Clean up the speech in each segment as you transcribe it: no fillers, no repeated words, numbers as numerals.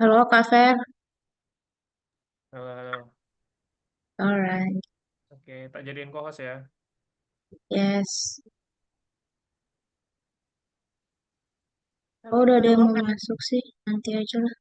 Halo Kak Fer, Halo, halo. alright, Oke, tak jadiin co-host ya. yes. Aku udah ada yang mau masuk sih, nanti aja lah.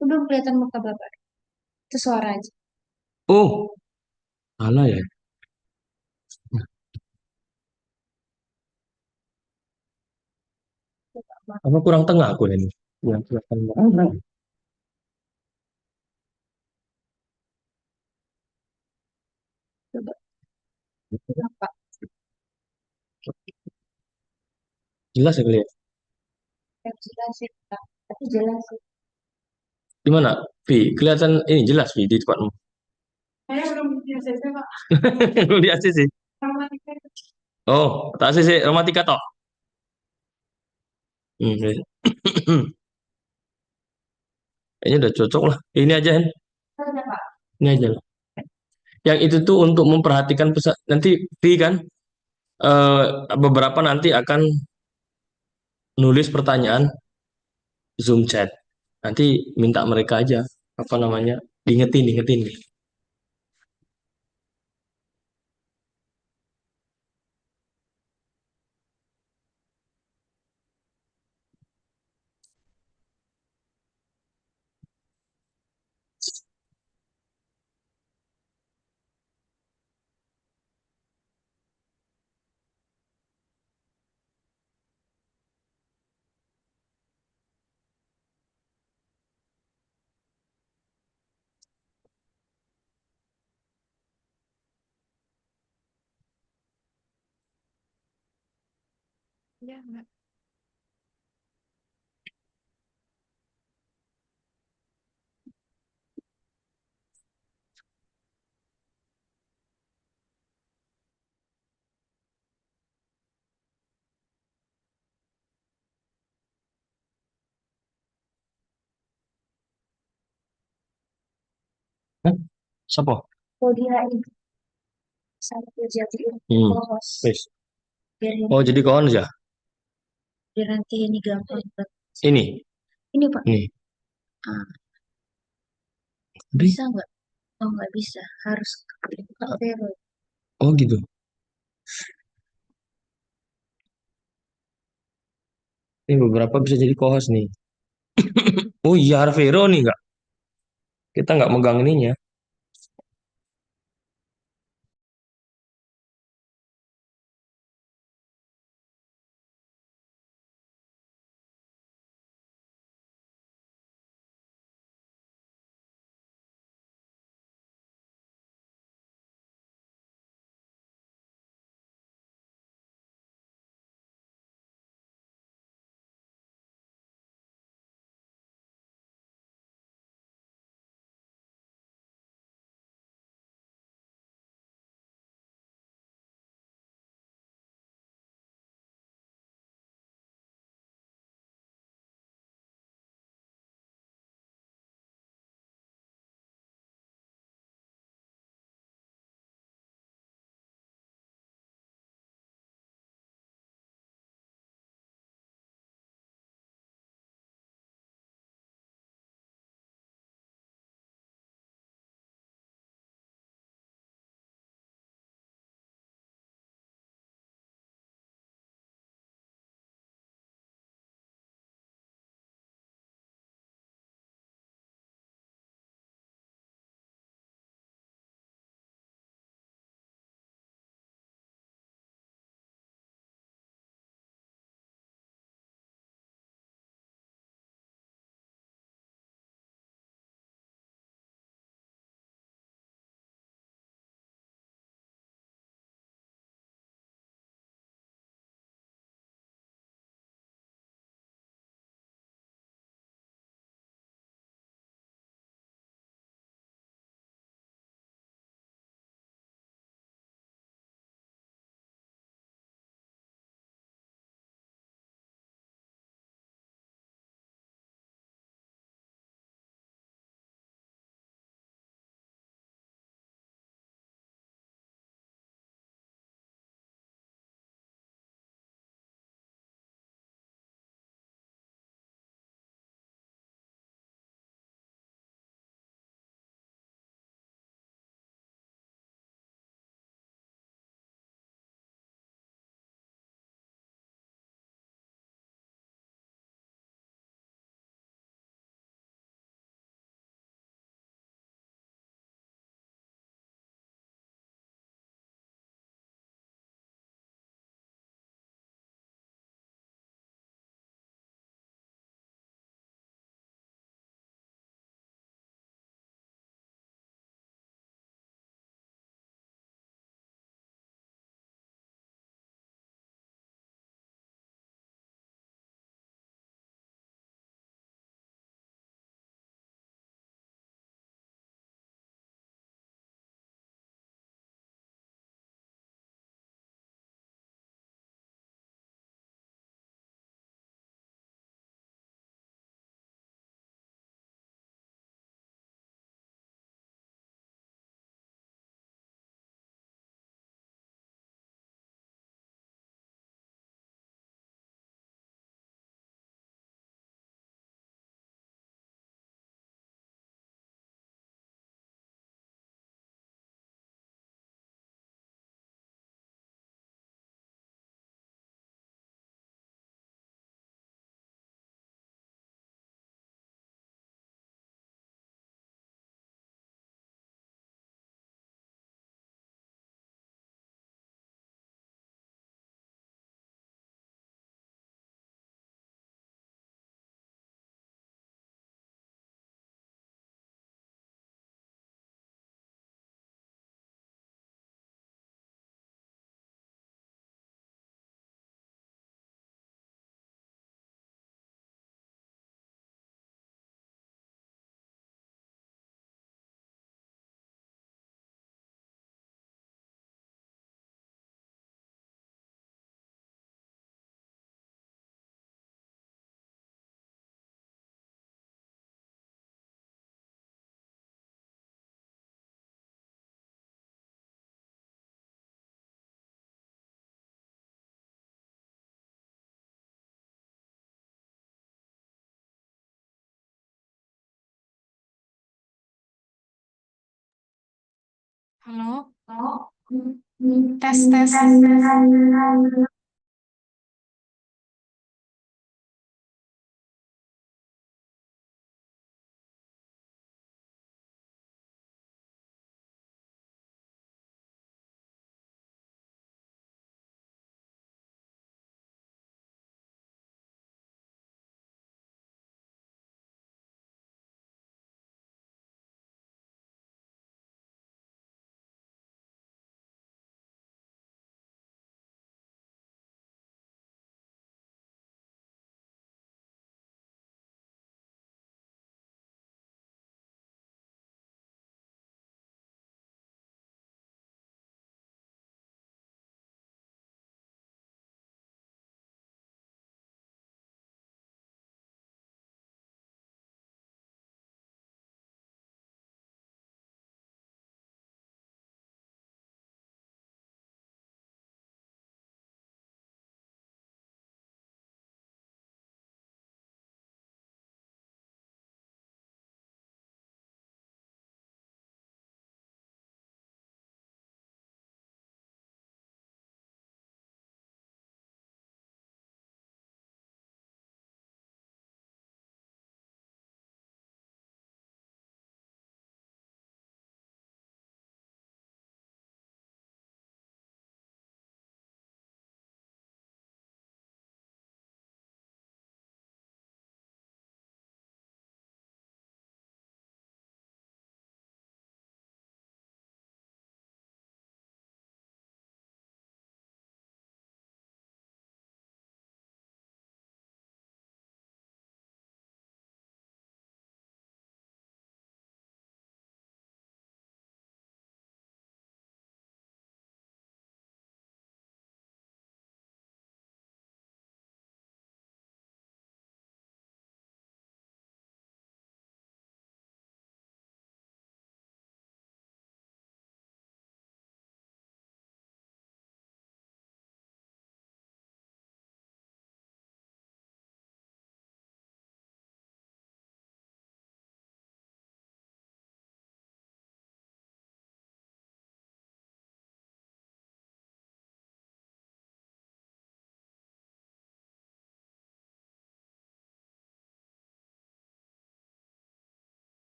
Aku belum kelihatan muka Bapak, itu suara aja. Oh, salah ya. Apa kurang tengah aku ini? Yang kelihatan mana? Coba, Bapak, Jelas ya kelihatan. yang jelas sih, Kak. Tapi jelas sih. Di mana? Vi, kelihatan ini jelas Vi di tempatmu. Saya belum biasa sih, Pak. Belum di ACC. Informatika Oh, tak ACC Romatika toh. Ya. Kayaknya udah cocok lah. Ini aja, Hen. itu aja, Pak. Ini aja lah. Yang itu tuh untuk memperhatikan pesan. Nanti Vi kan eh, beberapa nanti akan nulis pertanyaan Zoom chat. Nanti minta mereka aja apa namanya diingetin, diingetin. Ya, enggak. Hah? Siapa? Kalau dia itu, Satu jadi Hmm. host. Wis. Biar Oh, ini, jadi kawan ya? biar nanti ini gampang buat. Ini. Ini Pak, Nih. Tapi, bisa nggak? Oh nggak bisa, harus Kak Vero. oh gitu. Ini beberapa bisa jadi co-host nih. Oh iya, Arvero nih nggak? Kita nggak megang ininya. Halo, tes tes.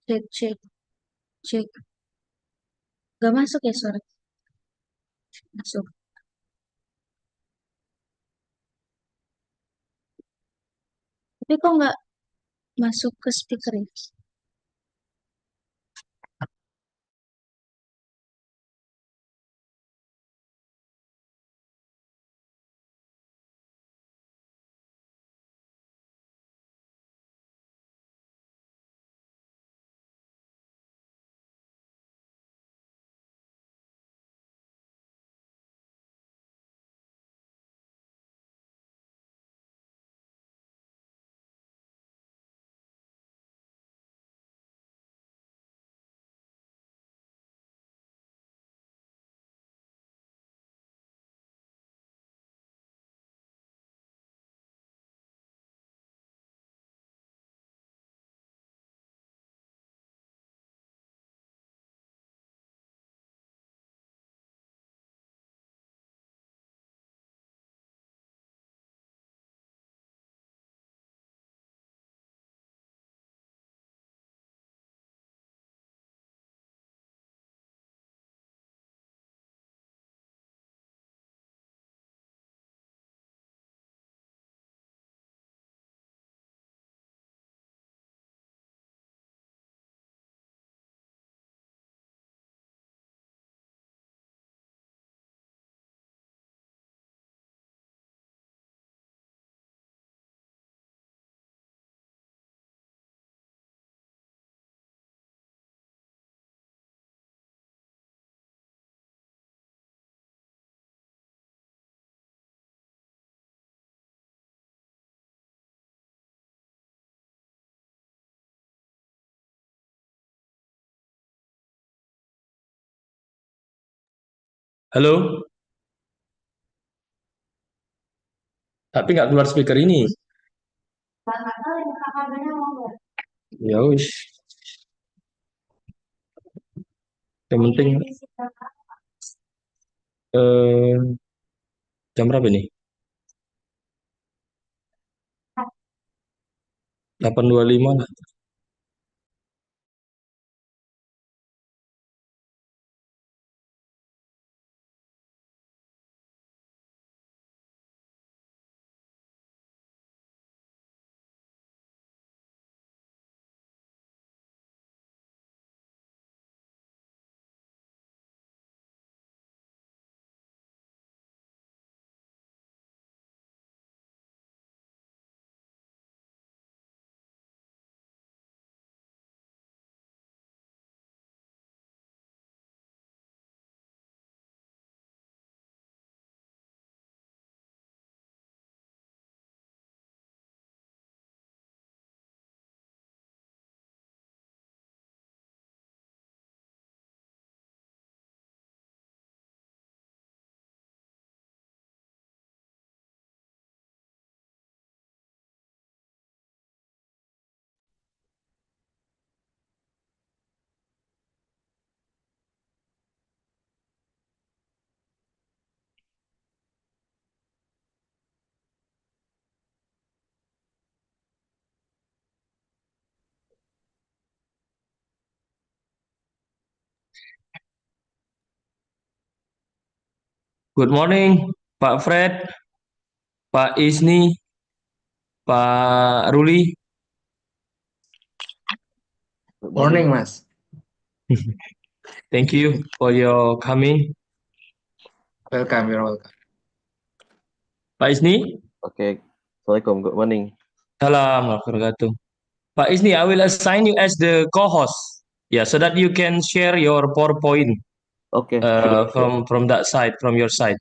Cek, cek, cek. Gak masuk ya suara? Masuk. Tapi kok nggak masuk ke speaker ya? Halo, tapi nggak keluar speaker ini. Ya wis, yang penting eh, jam berapa nih? 8.25 lah. Good morning, Pak Fred, Pak Isni, Pak Ruli. Good morning, Mas. Thank you for your coming. Welcome, you're welcome. Pak Isni, Oke, Assalamualaikum, good morning. salam warahmatullahi wabarakatuh. Pak Isni, I will assign you as the co-host. Yeah, so that you can share your PowerPoint Oke, sure, sure. from that side, from your side.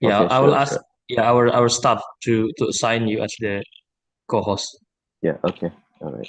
Yeah, Oke, I will sure, ask sure. our staff to assign you as the co-host. Ya, oke, alright.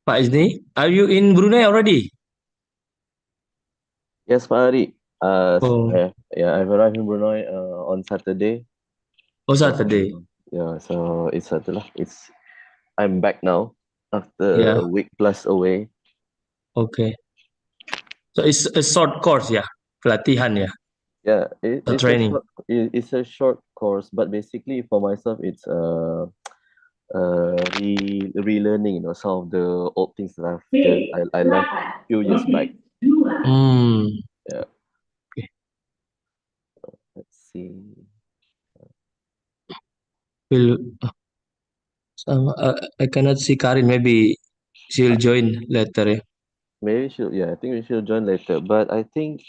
Pak Izni, are you in Brunei already? Yes, Pak Ari. Oh, I've arrived in Brunei on Saturday. oh So Saturday. yeah, so it's Saturday. I'm back now after Yeah. a week plus away. Okay. So it's a short course, ya, pelatihan ya, Yeah, the training. it's a short course, but basically for myself, it's relearning, some of the old things that I left a few years back. Hmm. Yeah. Okay. Let's see. Will I cannot see Karin. Maybe she'll join later. Ya. Maybe I think we should join later. But I think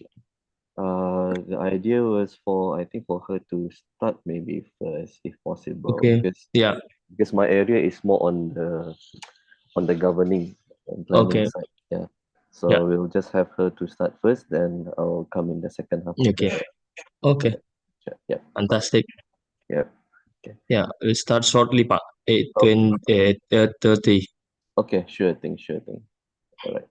the idea was for her to start maybe first, if possible, Okay. Yeah. because my area is more on the governing and planning Okay. side. Yeah. Yeah. So we'll just have her to start first, then I'll come in the second half of Okay. the Okay. chat. Yeah. Fantastic. Yeah. Okay. Yeah. We'll start shortly, Pak. Oh, 8:30. okay. Sure thing. All right.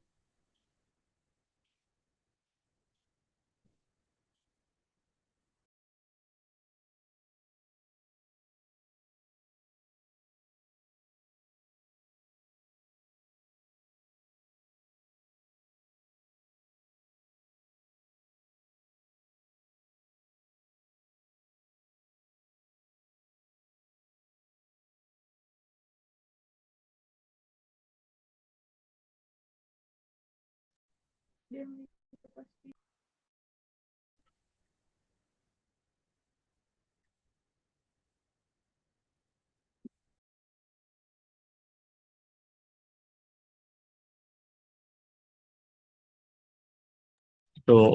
So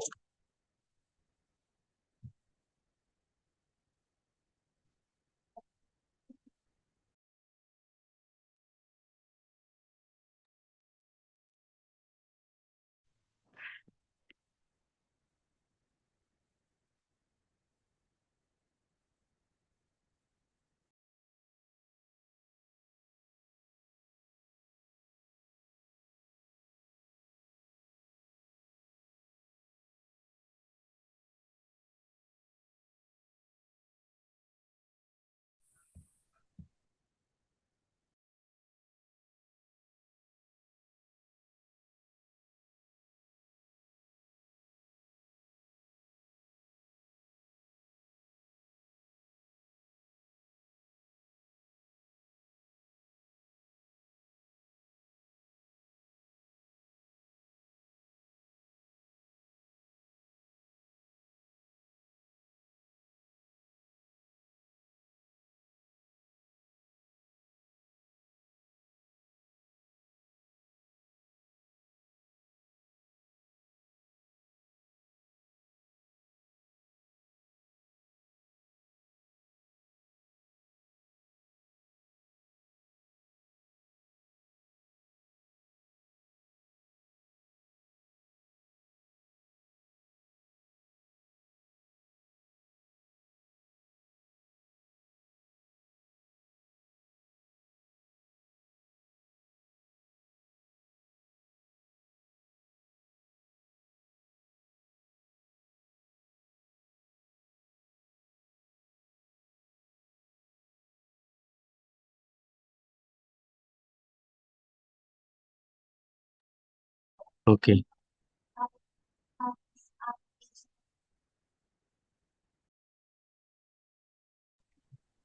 okay.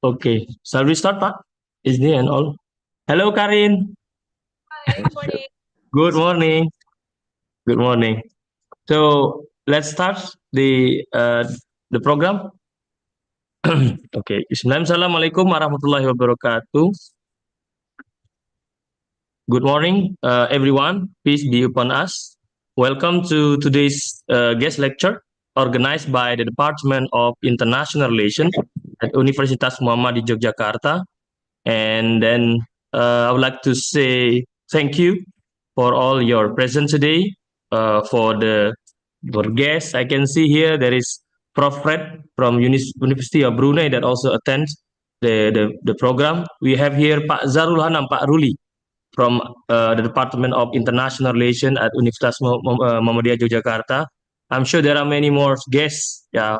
Okay. Shall we start, Pak? Izni and all. Hello, Karin. Sure. Good morning. Good morning. So let's start the program. Okay. Assalamualaikum warahmatullahi wabarakatuh. Good morning, everyone. Peace be upon us. Welcome to today's guest lecture organized by the Department of International Relations at Universitas Muhammadiyah Yogyakarta. And then I would like to say thank you for all your presence today. For guests, I can see here there is Prof. Fred from University of Brunei that also attends the program. We have here Pak Zarul Hanam, Pak Ruli from the Department of International Relations at Universitas Muhammadiyah Yogyakarta. I'm sure there are many more guests, yeah,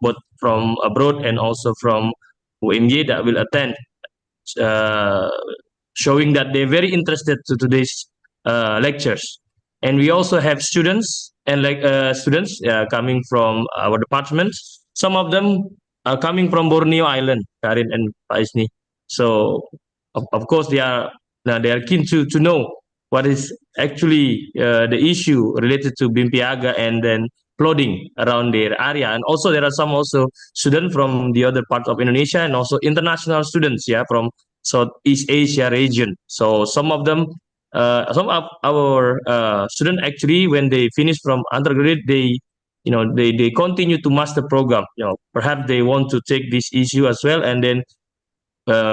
both from abroad and also from UMY that will attend, uh, showing that they're very interested to today's lectures. And we also have students and students coming from our department. Some of them are coming from Borneo Island, Karin and Paisni. So of course they are keen to know what is actually the issue related to BIMP-EAGA and then flooding around their area. And also there are some also students from the other part of Indonesia and also international students, yeah, from Southeast Asia region. So some of them, some of our students actually, when they finish from undergraduate, they continue to master program. Perhaps they want to take this issue as well, and then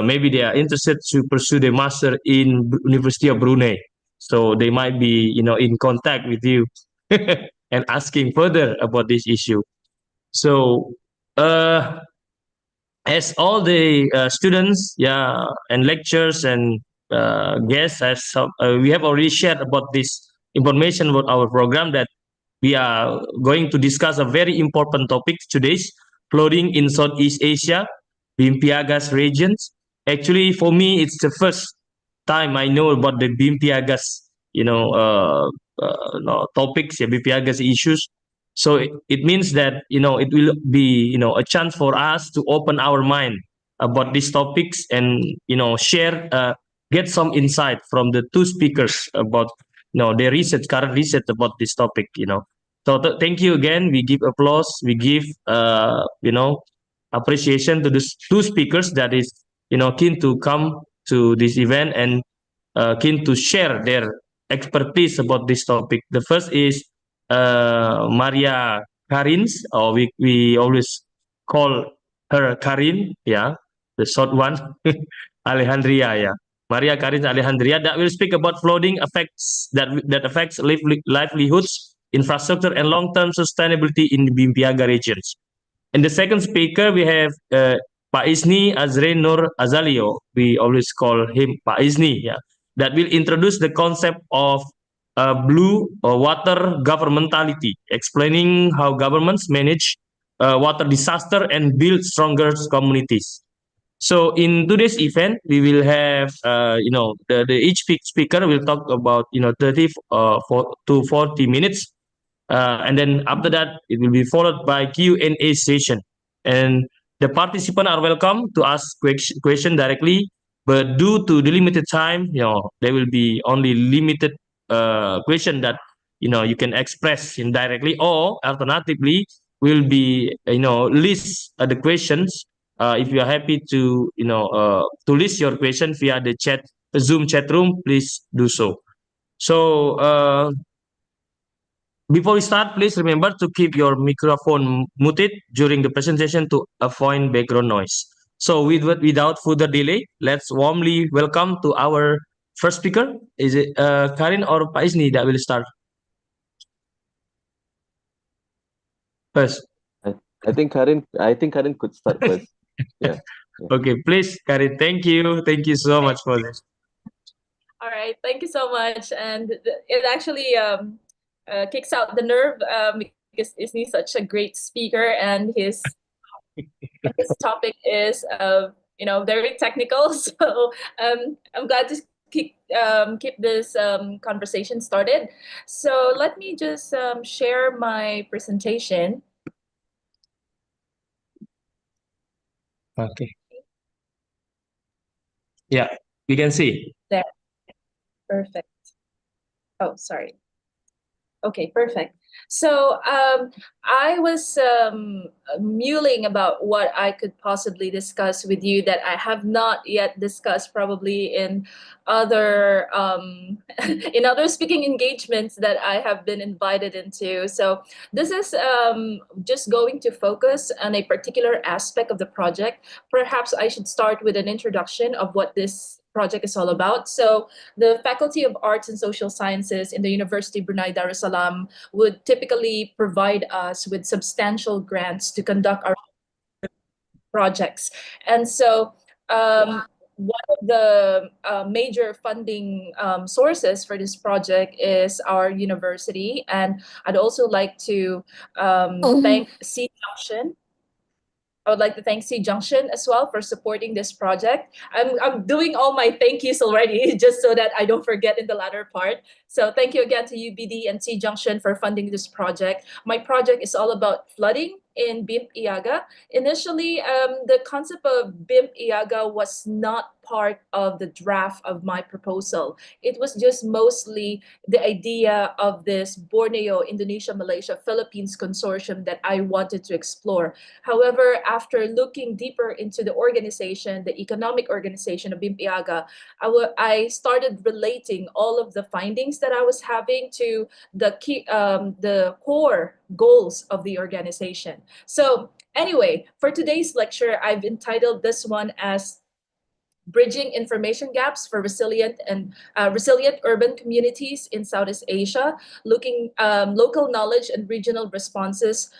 maybe they are interested to pursue the master in University of Brunei. So they might be, in contact with you and asking further about this issue. So, as all the students, yeah, and lecturers and guests, we have already shared about this information about our program that we are going to discuss a very important topic today, flooding in Southeast Asia, BIMP-EAGA's regions. Actually, for me, it's the first time I know about the BIMP-EAGA's, no, topics, yeah, BIMP-EAGA's issues. So it means that, it will be, a chance for us to open our mind about these topics and, share, get some insight from the two speakers about, their research, current research about this topic. So thank you again. We give applause. We give, appreciation to the two speakers that is, keen to come to this event and keen to share their expertise about this topic. The first is Maria Karins, or we always call her Karin, yeah, the short one, Alejandria, yeah. Maria Karins Alejandria that will speak about flooding effects that affects livelihoods, infrastructure, and long-term sustainability in the Bimpiaga regions. And the second speaker, we have Pak Isni Azre Nur Azalio. We always call him Pak Isni, yeah, that will introduce the concept of blue water governmentality, explaining how governments manage water disaster and build stronger communities. So in today's event, we will have, each speaker will talk about, 30 to 40 minutes, and then after that, it will be followed by Q&A session. And the participants are welcome to ask question directly, but due to the limited time, there will be only limited question that, you can express indirectly, or alternatively, will be, list the questions. If you are happy to list your question via the Zoom chat room, please do so. So, before we start, please remember to keep your microphone muted during the presentation to avoid background noise. So without further delay, let's warmly welcome to our first speaker. Is it Karin or Paisni that will start first? I think Karin could start first. Yeah. Okay, please, Karin. Thank you. Thank you so much for this. All right, thank you so much. And it actually kicks out the nerve because Isni's such a great speaker, and his topic is very technical. So I'm glad to keep this conversation started. So let me just share my presentation. Okay. Yeah, we can see. There. Perfect. Oh, sorry. Okay, perfect. So I was mulling about what I could possibly discuss with you that I have not yet discussed, probably in other in other speaking engagements that I have been invited into. So this is just going to focus on a particular aspect of the project. Perhaps I should start with an introduction of what this project is all about. So the Faculty of Arts and Social Sciences in the University Brunei Darussalam would typically provide us with substantial grants to conduct our projects. And so one of the major funding sources for this project is our university. And I'd also like to thank C Junction. I would like to thank C Junction as well for supporting this project. I'm doing all my thank yous already just so that I don't forget in the latter part. So thank you again to UBD and C Junction for funding this project. My project is all about flooding in BIMP EAGA. Initially, the concept of BIMP EAGA was not part of the draft of my proposal. It was just mostly the idea of this Borneo, Indonesia, Malaysia, Philippines consortium that I wanted to explore. However, after looking deeper into the organization, the economic organization of BIMP EAGA, I started relating all of the findings that I was having to the core goals of the organization. So anyway, for today's lecture, I've entitled this one as Bridging Information Gaps for Resilient Urban Communities in Southeast Asia, looking local knowledge and regional responses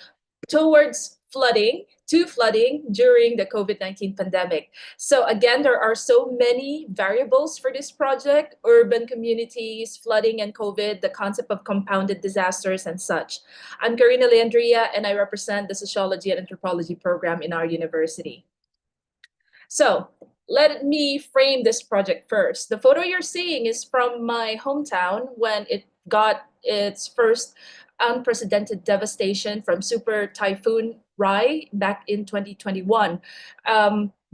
towards flooding during the COVID-19 pandemic. So again, there are so many variables for this project: urban communities, flooding and COVID, the concept of compounded disasters and such. I'm Karina Leandria, and I represent the Sociology and Anthropology program in our university. So let me frame this project first. The photo you're seeing is from my hometown when it got its first unprecedented devastation from Super Typhoon Rai back in 2021.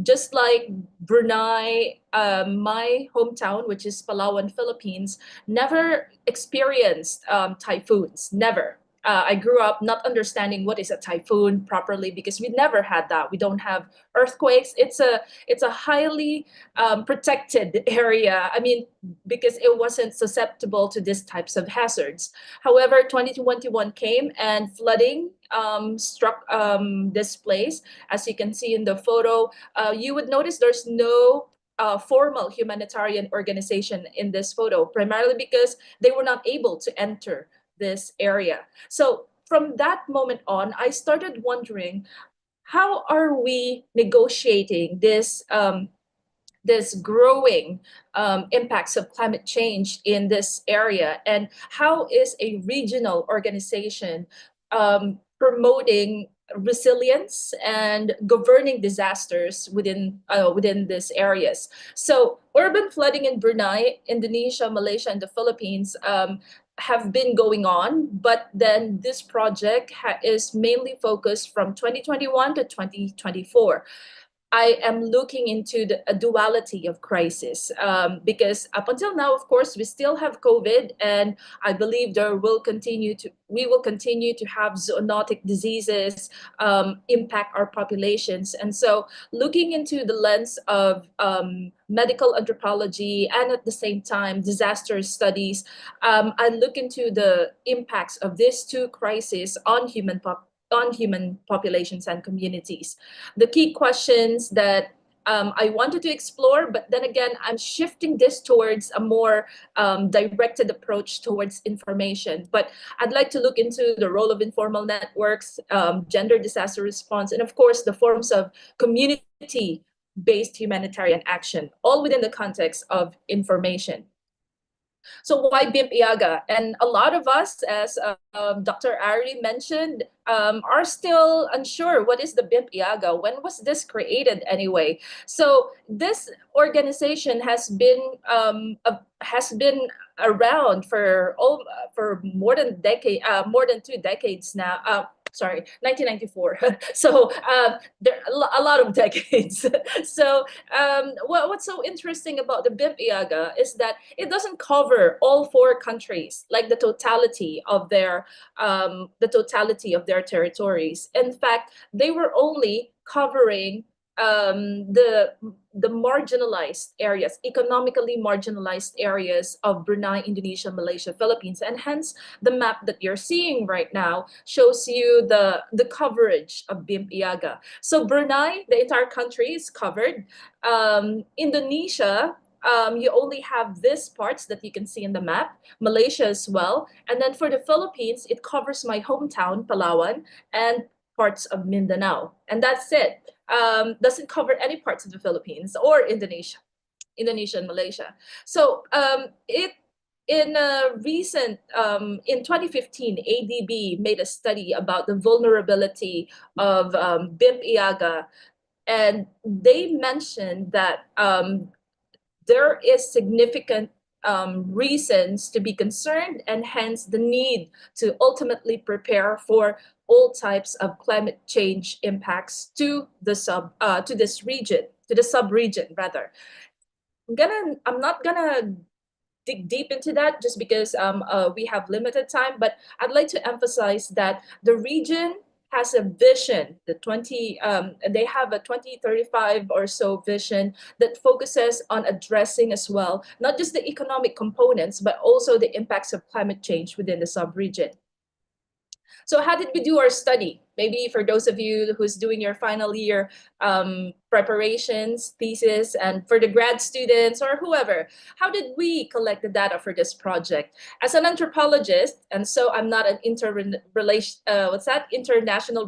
Just like Brunei, my hometown, which is Palawan, Philippines, never experienced typhoons, never. I grew up not understanding what is a typhoon properly because we never had that. We don't have earthquakes. It's a highly protected area. I mean, because it wasn't susceptible to these types of hazards. However, 2021 came and flooding struck this place. As you can see in the photo, you would notice there's no formal humanitarian organization in this photo, primarily because they were not able to enter this area. So from that moment on, I started wondering, how are we negotiating this this growing impacts of climate change in this area, and how is a regional organization promoting resilience and governing disasters within these areas? So urban flooding in Brunei, Indonesia, Malaysia, and the Philippines have been going on, but then this project is mainly focused from 2021 to 2024. I am looking into a duality of crisis because up until now, of course, we still have COVID, and I believe we will continue to have zoonotic diseases impact our populations. And so, looking into the lens of medical anthropology and at the same time disaster studies, I look into the impacts of these two crises on human populations and communities. The key questions that I wanted to explore, but then again, I'm shifting this towards a more directed approach towards information. But I'd like to look into the role of informal networks, gender disaster response, and of course, the forms of community-based humanitarian action, all within the context of information. So why BIMP EAGA? And a lot of us, as Dr. Ari mentioned, are still unsure what is the BIMP EAGA. When was this created anyway? So this organization has been around for more than 2 decades now. sorry, 1994. So there a lot of decades. So what's so interesting about the BIMP EAGA is that it doesn't cover all 4 countries, like the totality of their territories. In fact, they were only covering the marginalized areas, economically marginalized areas of Brunei, Indonesia, Malaysia, Philippines, and hence the map that you're seeing right now shows you the coverage of BIMP EAGA. So Brunei, the entire country is covered. Indonesia, you only have these parts that you can see in the map, Malaysia as well. And then for the Philippines, it covers my hometown, Palawan, and parts of Mindanao. And that's it. Doesn't cover any parts of the Philippines or Indonesia and Malaysia. So in a recent in 2015, ADB made a study about the vulnerability of BIMP EAGA, and they mentioned that there is significant reasons to be concerned, and hence the need to ultimately prepare for all types of climate change impacts to the sub-region rather. I'm not gonna dig deep into that just because we have limited time, but I'd like to emphasize that the region has a vision, they have a 2035 or so vision that focuses on addressing as well, not just the economic components, but also the impacts of climate change within the sub-region. So how did we do our study? Maybe for those of you who's doing your final year preparations, thesis, and for the grad students or whoever, how did we collect the data for this project? As an anthropologist, and so I'm not an international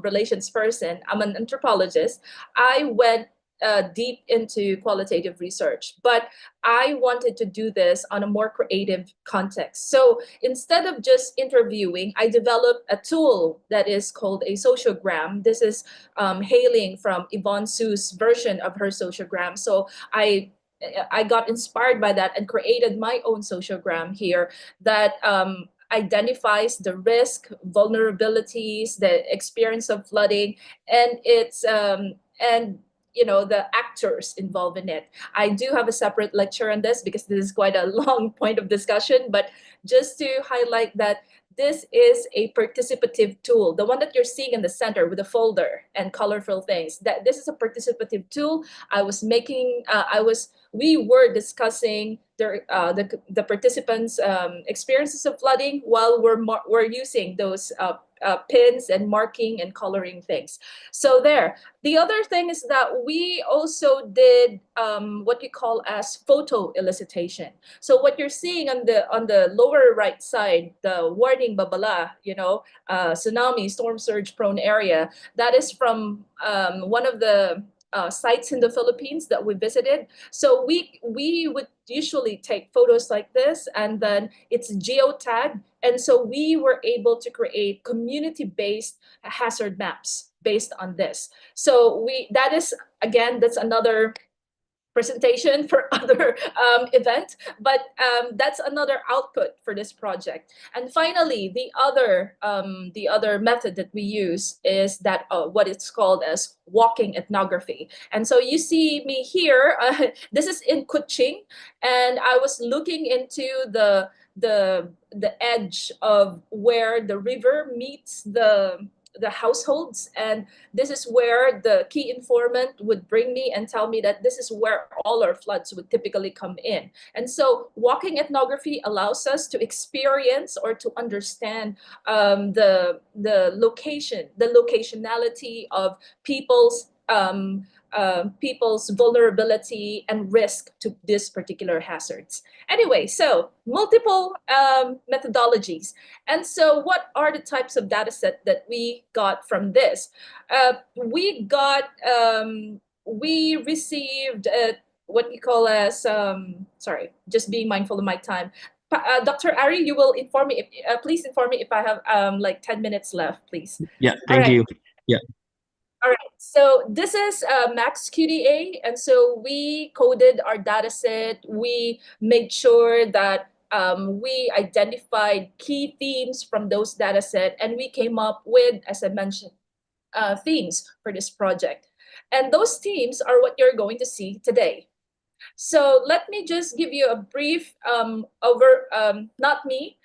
relations person, I'm an anthropologist, I went deep into qualitative research, but I wanted to do this on a more creative context. So instead of just interviewing, I developed a tool that is called a sociogram. This is hailing from Yvonne Su's version of her sociogram. So I got inspired by that and created my own sociogram here that identifies the risk, vulnerabilities, the experience of flooding, and it's and the actors involved in it. I do have a separate lecture on this because this is quite a long point of discussion, but just to highlight that this is a participative tool. The one that you're seeing in the center with the folder and colorful things, that this is a participative tool. We were discussing the participants' experiences of flooding while we're using those pins and marking and coloring things. So there. The other thing is that we also did what we call as photo elicitation. So what you're seeing on the lower right side, the warning babala, tsunami, storm surge prone area, that is from one of the sites in the Philippines that we visited. So we would usually take photos like this, and then it's geotagged. And so we were able to create community-based hazard maps based on this. So that's another presentation for other event, but that's another output for this project. And finally, the other method that we use is that what it's called as walking ethnography. And so you see me here. This is in Kuching, and I was looking into the edge of where the river meets the households, and this is where the key informant would bring me and tell me that this is where all our floods would typically come in. And so walking ethnography allows us to experience or to understand the locationality of people's vulnerability and risk to these particular hazards. Anyway, so multiple methodologies. And so what are the types of data set that we got from this? We received what we call as, sorry, just being mindful of my time. Dr. Ari, you will inform me, please inform me if I have like 10 minutes left, please. Yeah, thank you. Yeah. All right, so this is Max QDA, and so we coded our data set. We made sure that we identified key themes from those data set, and we came up with, as I mentioned, themes for this project. And those themes are what you're going to see today. So let me just give you a brief not me.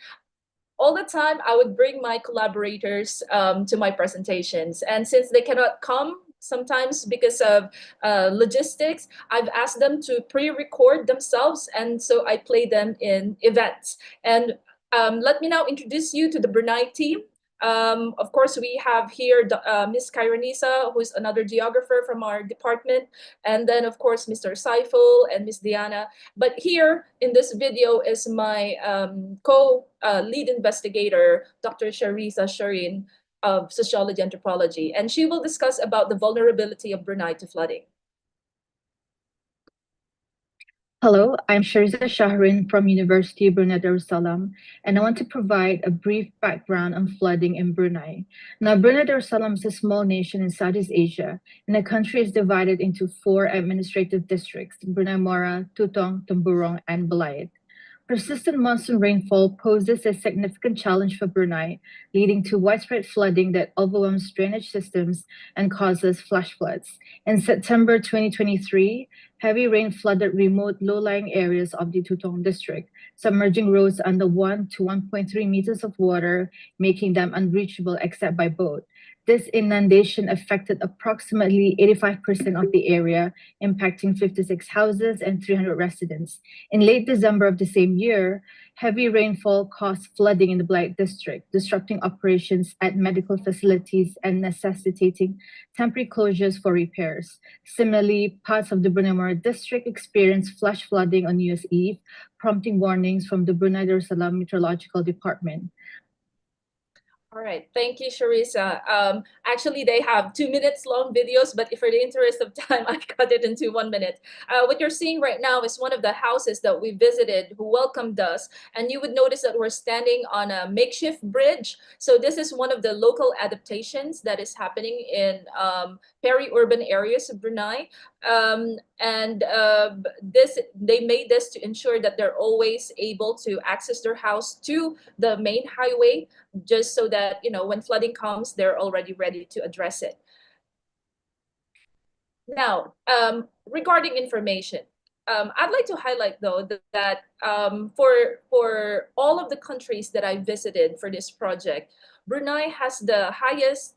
All the time, I would bring my collaborators to my presentations. And since they cannot come sometimes because of logistics, I've asked them to pre-record themselves. And so I play them in events. And let me now introduce you to the Brunei team. Of course, we have here Ms. Kairanisa, who is another geographer from our department, and then, of course, Mr. Saiful and Ms. Diana. But here in this video is my co-lead investigator, Dr. Sharisa Sharin of Sociology Anthropology, and she will discuss about the vulnerability of Brunei to flooding. Hello, I'm Sharisa Shahrin from University of Brunei Darussalam, and I want to provide a brief background on flooding in Brunei. Now, Brunei Darussalam is a small nation in Southeast Asia, and the country is divided into 4 administrative districts: Brunei Mora, Tutong, Temburong, and Balait. Persistent monsoon rainfall poses a significant challenge for Brunei, leading to widespread flooding that overwhelms drainage systems and causes flash floods. In September 2023, heavy rain flooded remote low-lying areas of the Tutong district, submerging roads under 1 to 1.3 meters of water, making them unreachable except by boat. This inundation affected approximately 85% of the area, impacting 56 houses and 300 residents. In late December of the same year, heavy rainfall caused flooding in the Balait district, disrupting operations at medical facilities and necessitating temporary closures for repairs. Similarly, parts of the Brunei Mora district experienced flash flooding on New Year's Eve, prompting warnings from the Brunei Darussalam Meteorological Department. All right, thank you, Sharisa. Actually, they have 2 minutes long videos, but for the interest of time, I cut it into 1 minute. What you're seeing right now is one of the houses that we visited who welcomed us. And you would notice that we're standing on a makeshift bridge. So this is one of the local adaptations that is happening in peri-urban areas of Brunei. They made this to ensure that they're always able to access their house to the main highway, just so that, you know, when flooding comes, they're already ready to address it. Now, regarding information, I'd like to highlight, though, that for all of the countries that I visited for this project, Brunei has the highest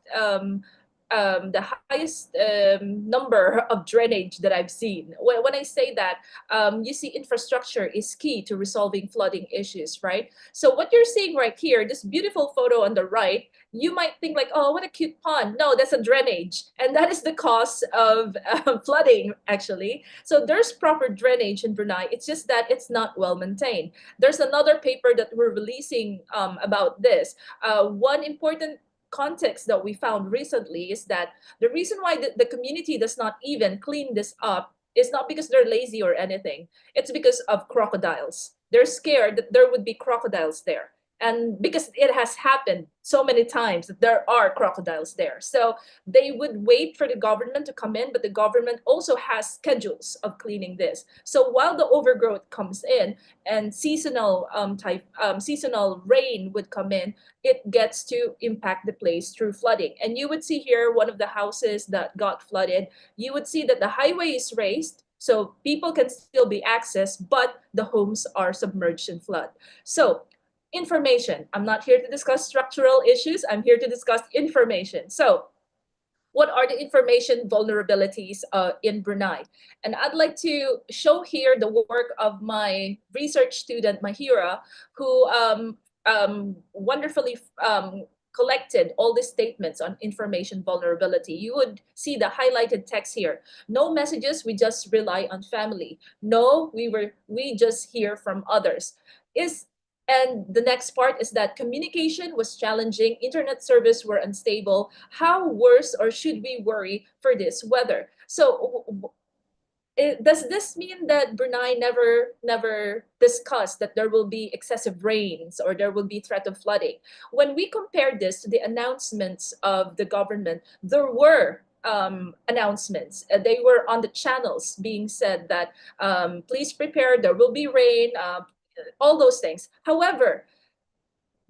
number of drainage that I've seen. When I say that, you see, infrastructure is key to resolving flooding issues, right? So what you're seeing right here, this beautiful photo on the right, you might think like, oh, what a cute pond. No, that's a drainage. And that is the cause of flooding, actually. So there's proper drainage in Brunei. It's just that it's not well maintained. There's another paper that we're releasing about this. One important context that we found recently is that the reason why the community does not even clean this up is not because they're lazy or anything. It's because of crocodiles. They're scared that there would be crocodiles there. And because it has happened so many times that there are crocodiles there. So they would wait for the government to come in, but the government also has schedules of cleaning this. So while the overgrowth comes in and seasonal rain would come in, it gets to impact the place through flooding. And you would see here one of the houses that got flooded. You would see that the highway is raised, so people can still be accessed, but the homes are submerged in flood. So information. I'm not here to discuss structural issues. I'm here to discuss information. So what are the information vulnerabilities in Brunei? And I'd like to show here the work of my research student, Mahira, who wonderfully collected all the statements on information vulnerability. You would see the highlighted text here. No messages, we just rely on family. No, we just hear from others. And the next part is that communication was challenging, internet service were unstable. How worse or should we worry for this weather? So does this mean that Brunei never discussed that there will be excessive rains or there will be threat of flooding? When we compare this to the announcements of the government, there were announcements. They were on the channels being said that please prepare, there will be rain. all those things. However,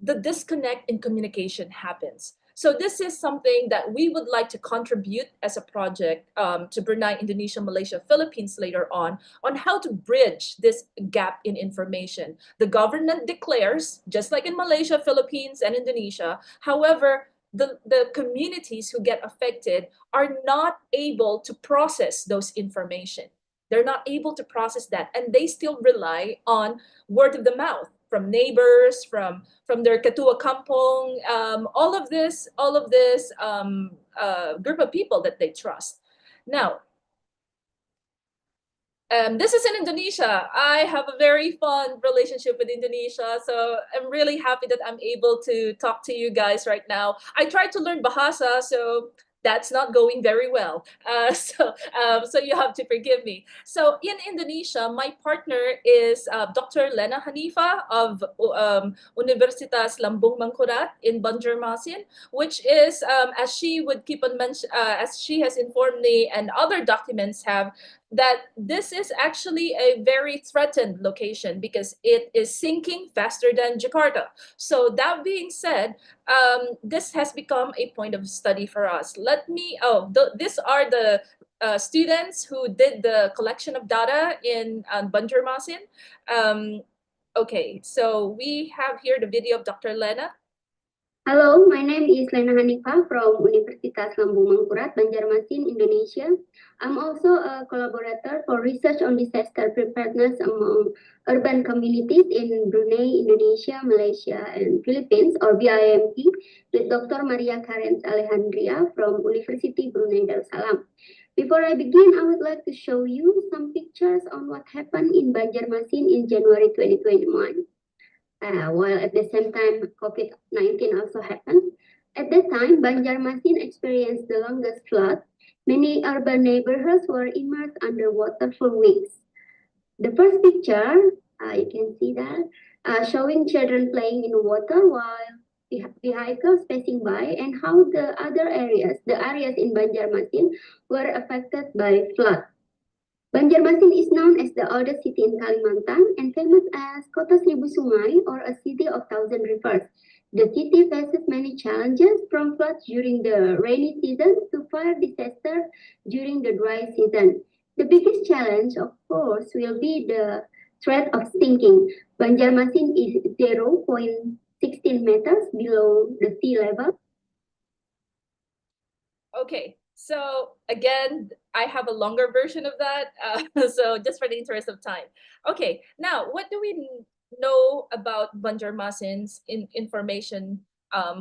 the disconnect in communication happens. So this is something that we would like to contribute as a project to Brunei, Indonesia, Malaysia, Philippines later on how to bridge this gap in information. The government declares, just like in Malaysia, Philippines, and Indonesia. However, the communities who get affected are not able to process those information. They're not able to process that, and they still rely on word of the mouth from neighbors, from their katua kampong, all of this group of people that they trust. Now, this is in Indonesia. I have a very fun relationship with Indonesia, so I'm really happy that I'm able to talk to you guys right now. I tried to learn Bahasa, so that's not going very well. So you have to forgive me. So in Indonesia, my partner is Dr. Lena Hanifa of Universitas Lambung Mangkurat in Banjarmasin, which is, as she would keep on as she has informed me and other documents have, that this is actually a very threatened location because it is sinking faster than Jakarta. So that being said, this has become a point of study for us. These are the students who did the collection of data in Banjarmasin. Okay, so we have here the video of Dr. Lena. Hello, my name is Lena Hanifa from Universitas Lambung Mangkurat, Banjarmasin, Indonesia. I'm also a collaborator for research on disaster preparedness among urban communities in Brunei, Indonesia, Malaysia, and Philippines, or BIMP, with Dr. Maria Karens Alejandria from University Brunei Darussalam. Before I begin, I would like to show you some pictures on what happened in Banjarmasin in January 2021. While at the same time, COVID-19 also happened. At that time, Banjarmasin experienced the longest flood. Many urban neighborhoods were immersed underwater for weeks. The first picture, you can see that, showing children playing in water while vehicles passing by, and how the areas in Banjarmasin were affected by flood. Banjarmasin is known as the oldest city in Kalimantan and famous as Kota Seribu Sungai, or a city of thousand rivers. The city faces many challenges, from floods during the rainy season to fire disaster during the dry season. The biggest challenge, of course, will be the threat of sinking. Banjarmasin is 0.16 meters below the sea level. Okay, so again, I have a longer version of that, so just for the interest of time. Okay, now what do we know about Banjarmasin's information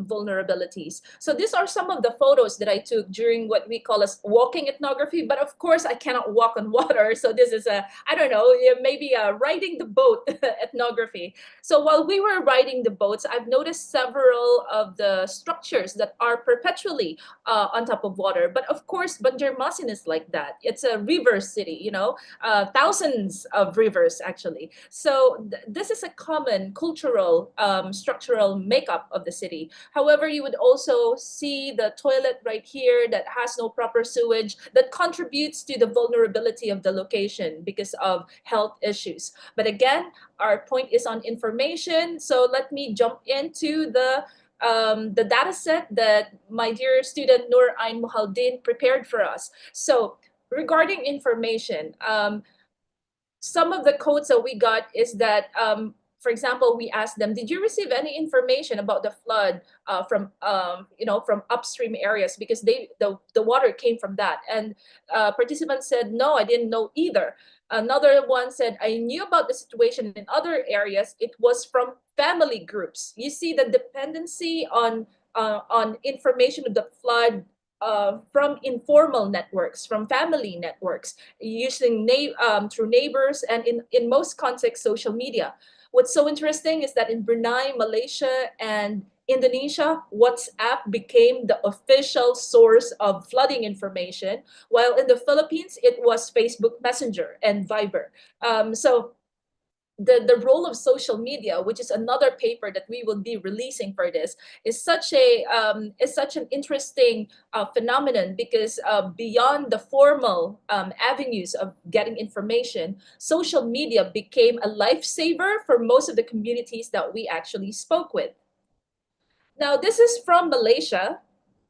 vulnerabilities? So these are some of the photos that I took during what we call as walking ethnography, but of course I cannot walk on water, so this is I don't know, maybe riding the boat ethnography. So while we were riding the boats, I've noticed several of the structures that are perpetually on top of water. But of course, Banjarmasin is like that. It's a river city, you know, thousands of rivers actually. So this is a common cultural structural makeup of the city. However, you would also see the toilet right here that has no proper sewage, that contributes to the vulnerability of the location because of health issues. But again, our point is on information. So let me jump into the data set that my dear student Nur Ain Muhaldin prepared for us. So regarding information, some of the codes that we got is that, for example, we asked them, did you receive any information about the flood from upstream areas? Because the water came from that. And participants said, no, I didn't know either. Another one said, I knew about the situation in other areas. It was from family groups. You see the dependency on information of the flood from informal networks, from family networks, using through neighbors, and in most contexts, social media. What's so interesting is that in Brunei, Malaysia, and Indonesia, WhatsApp became the official source of flooding information, while in the Philippines, it was Facebook Messenger and Viber. So the role of social media, which is another paper that we will be releasing for this, is such an interesting phenomenon, because beyond the formal avenues of getting information, social media became a lifesaver for most of the communities that we actually spoke with. Now, this is from Malaysia,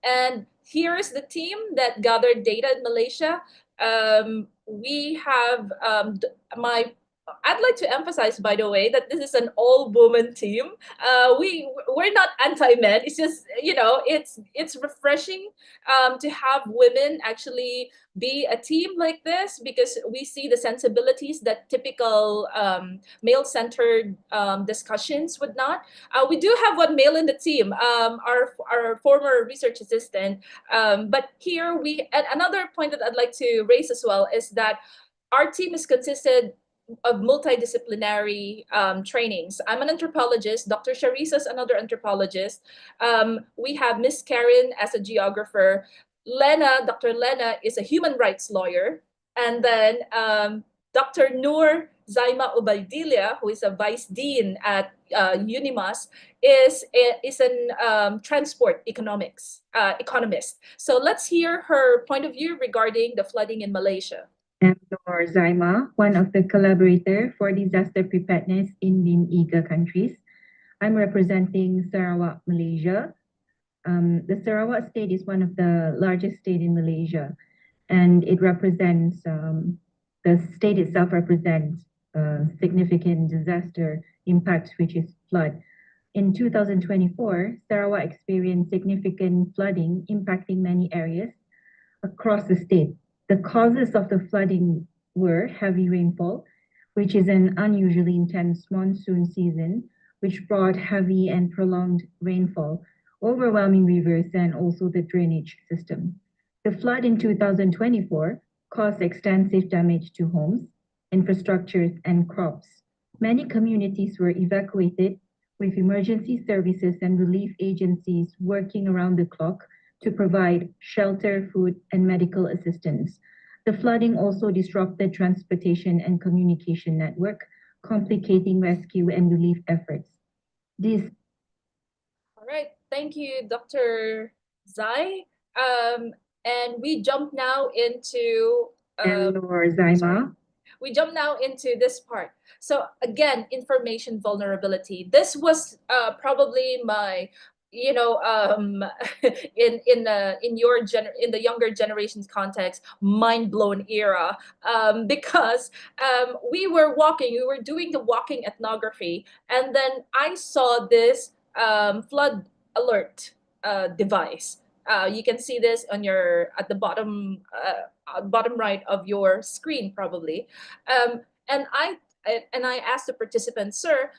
and here is the team that gathered data in Malaysia. We have I'd like to emphasize, by the way, that this is an all-woman team. We're not anti-men. It's just, it's refreshing to have women actually be a team like this, because we see the sensibilities that typical male-centered discussions would not. We do have one male in the team, our former research assistant. But here and another point that I'd like to raise as well is that our team is consisted of multidisciplinary trainings. I'm an anthropologist. Dr. Sharissa is another anthropologist. We have Miss Karen as a geographer. Dr. Lena is a human rights lawyer. And then Dr. Noor Zaima Ubaidilia, who is a vice dean at UNIMAS, is an transport economist. So let's hear her point of view regarding the flooding in Malaysia. I'm Noor Zaima, one of the collaborators for disaster preparedness in BIMP EAGA countries. I'm representing Sarawak, Malaysia. The Sarawak state is one of the largest states in Malaysia, and it represents, the state itself represents significant disaster impact, which is flood. In 2024, Sarawak experienced significant flooding impacting many areas across the state. The causes of the flooding were heavy rainfall, which is an unusually intense monsoon season, which brought heavy and prolonged rainfall, overwhelming rivers, and also the drainage system. The flood in 2024 caused extensive damage to homes, infrastructures, and crops. Many communities were evacuated, with emergency services and relief agencies working around the clock to provide shelter, food, and medical assistance. The flooding also disrupted transportation and communication network, complicating rescue and relief efforts. All right, thank you, Dr. Zai. And we jump now into Zaima. We jump now into this part. So again, information vulnerability. This was probably my, in the younger generation's context, mind blown era, because we were doing the walking ethnography, and then I saw this flood alert device. You can see this on at the bottom right of your screen, probably. And I asked the participant, sir,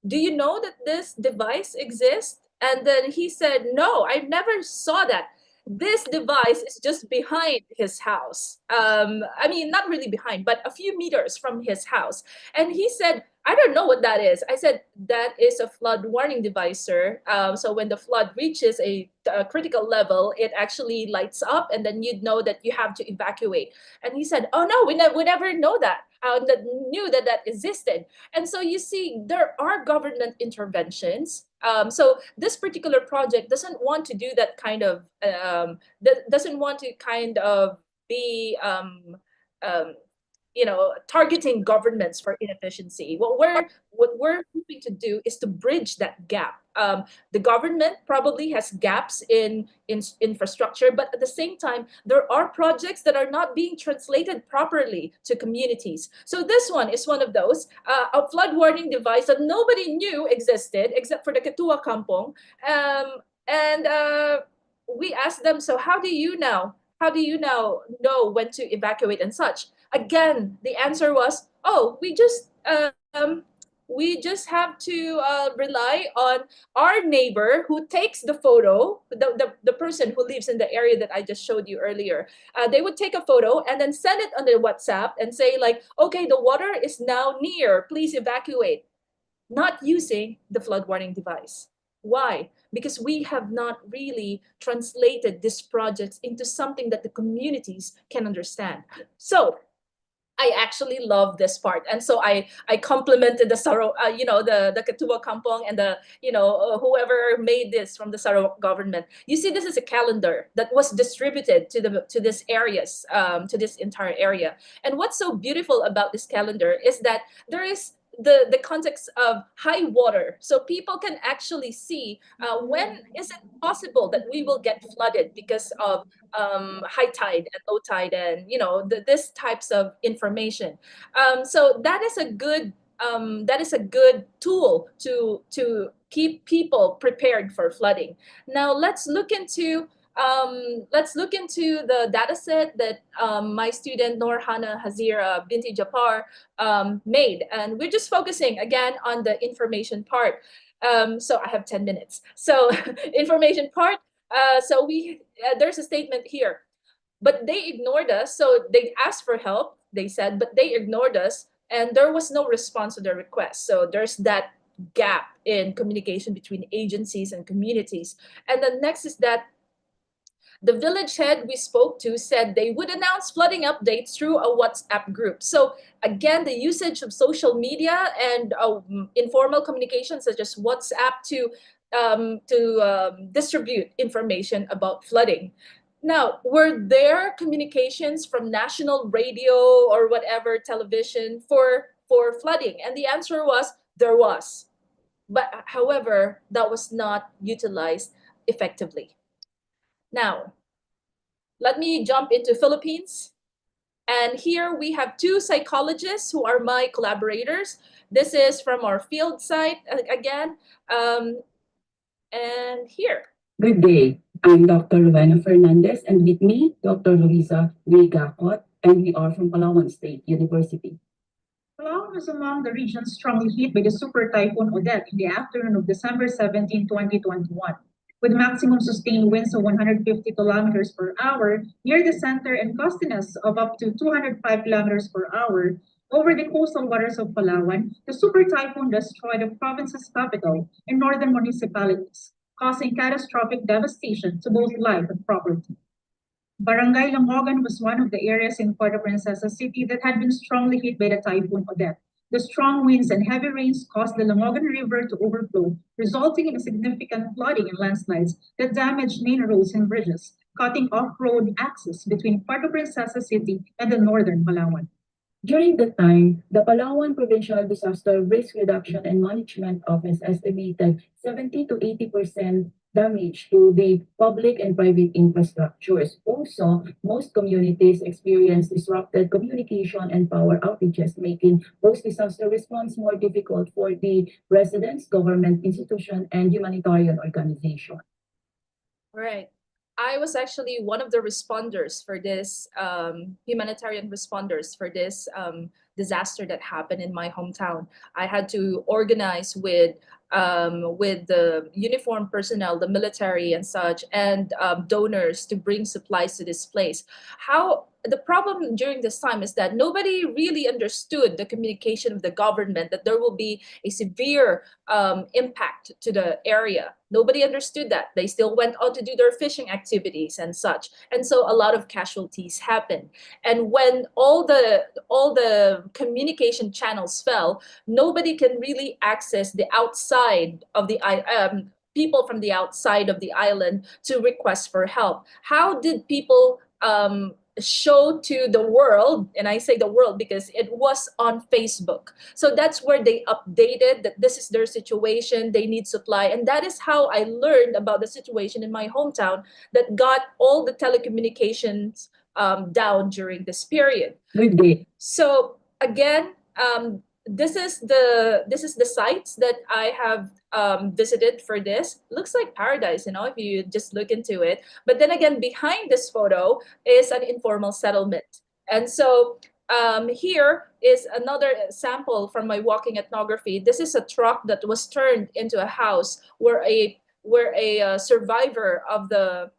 do you know that this device exists? And then he said, no, I never saw that. This device is just behind his house. I mean, not really behind, but a few meters from his house. And he said, I don't know what that is. I said, that is a flood warning device, sir. So when the flood reaches a critical level, it actually lights up, and then you'd know that you have to evacuate. And he said, oh no, we never know that. Knew that existed. And so you see, there are government interventions. So this particular project doesn't want to do that kind of, doesn't want to kind of be, targeting governments for inefficiency. What we're hoping to do is to bridge that gap. The government probably has gaps in infrastructure, but at the same time, there are projects that are not being translated properly to communities. So this one is one of those, a flood warning device that nobody knew existed except for the Ketua Kampong. And we asked them, so how do you now know when to evacuate and such? Again, the answer was, oh, we just have to rely on our neighbor who takes the photo, the person who lives in the area that I just showed you earlier. They would take a photo and then send it on their WhatsApp and say like, okay, the water is now near, please evacuate. Not using the flood warning device. Why? Because we have not really translated these projects into something that the communities can understand. So I actually love this part, and so I complimented the Sarawak, the Ketua Kampong and the whoever made this from the Sarawak government. You see, this is a calendar that was distributed to this areas, to this entire area. And what's so beautiful about this calendar is that there is the context of high water, so people can actually see when is it possible that we will get flooded because of high tide and low tide, and this types of information. So that is a good tool to keep people prepared for flooding. Now let's look into the data set that my student Norhana Hazira Binti Japar made, and we're just focusing again on the information part. So I have 10 minutes. So information part. So there's a statement here, but they ignored us. So they asked for help, they said, but they ignored us, and there was no response to their request. So there's that gap in communication between agencies and communities. And the next is that the village head we spoke to said they would announce flooding updates through a WhatsApp group. So again, the usage of social media and informal communication such as WhatsApp to distribute information about flooding. Now, were there communications from national radio or whatever television for flooding? And the answer was there was. But however, that was not utilized effectively. Now, let me jump into Philippines. And here we have two psychologists who are my collaborators. This is from our field site again. And here. Good day. I'm Dr. Rowena Fernandez, and with me, Dr. Luisa Riga, and we are from Palawan State University. Palawan was among the regions strongly hit by the super typhoon Odette in the afternoon of December 17, 2021, with maximum sustained winds of 150 kilometers per hour near the center and gustiness of up to 205 kilometers per hour. Over the coastal waters of Palawan, the super typhoon destroyed the province's capital and northern municipalities, causing catastrophic devastation to both life and property. Barangay Lamogan was one of the areas in Puerto Princesa City that had been strongly hit by the typhoon Odette. The strong winds and heavy rains caused the Lamogan River to overflow, resulting in a significant flooding and landslides that damaged main roads and bridges, cutting off-road access between Puerto Princesa City and the northern Palawan. During that time, the Palawan Provincial Disaster Risk Reduction and Management Office estimated 70 to 80% damage to the public and private infrastructures. Also, most communities experience disrupted communication and power outages, making post-disaster response more difficult for the residents, government institutions, and humanitarian organizations. All right. I was actually one of the responders for this, humanitarian responders for this disaster that happened in my hometown. I had to organize with the uniformed personnel, the military and such, and donors to bring supplies to this place. The problem during this time is that nobody really understood the communication of the government, that there will be a severe impact to the area. Nobody understood that. They still went on to do their fishing activities and such. And so a lot of casualties happened. And when all the communication channels fell, nobody can really access the outside of the people from the outside of the island to request for help. How did people show to the world, and I say the world because it was on Facebook. So that's where they updated that this is their situation, they need supply. And that is how I learned about the situation in my hometown that got all the telecommunications down during this period. Good day. So again, this is the sites that I have visited for this. Looks like paradise, if you just look into it. But then again, behind this photo is an informal settlement. And so here is another sample from my walking ethnography. This is a truck that was turned into a house where a survivor of the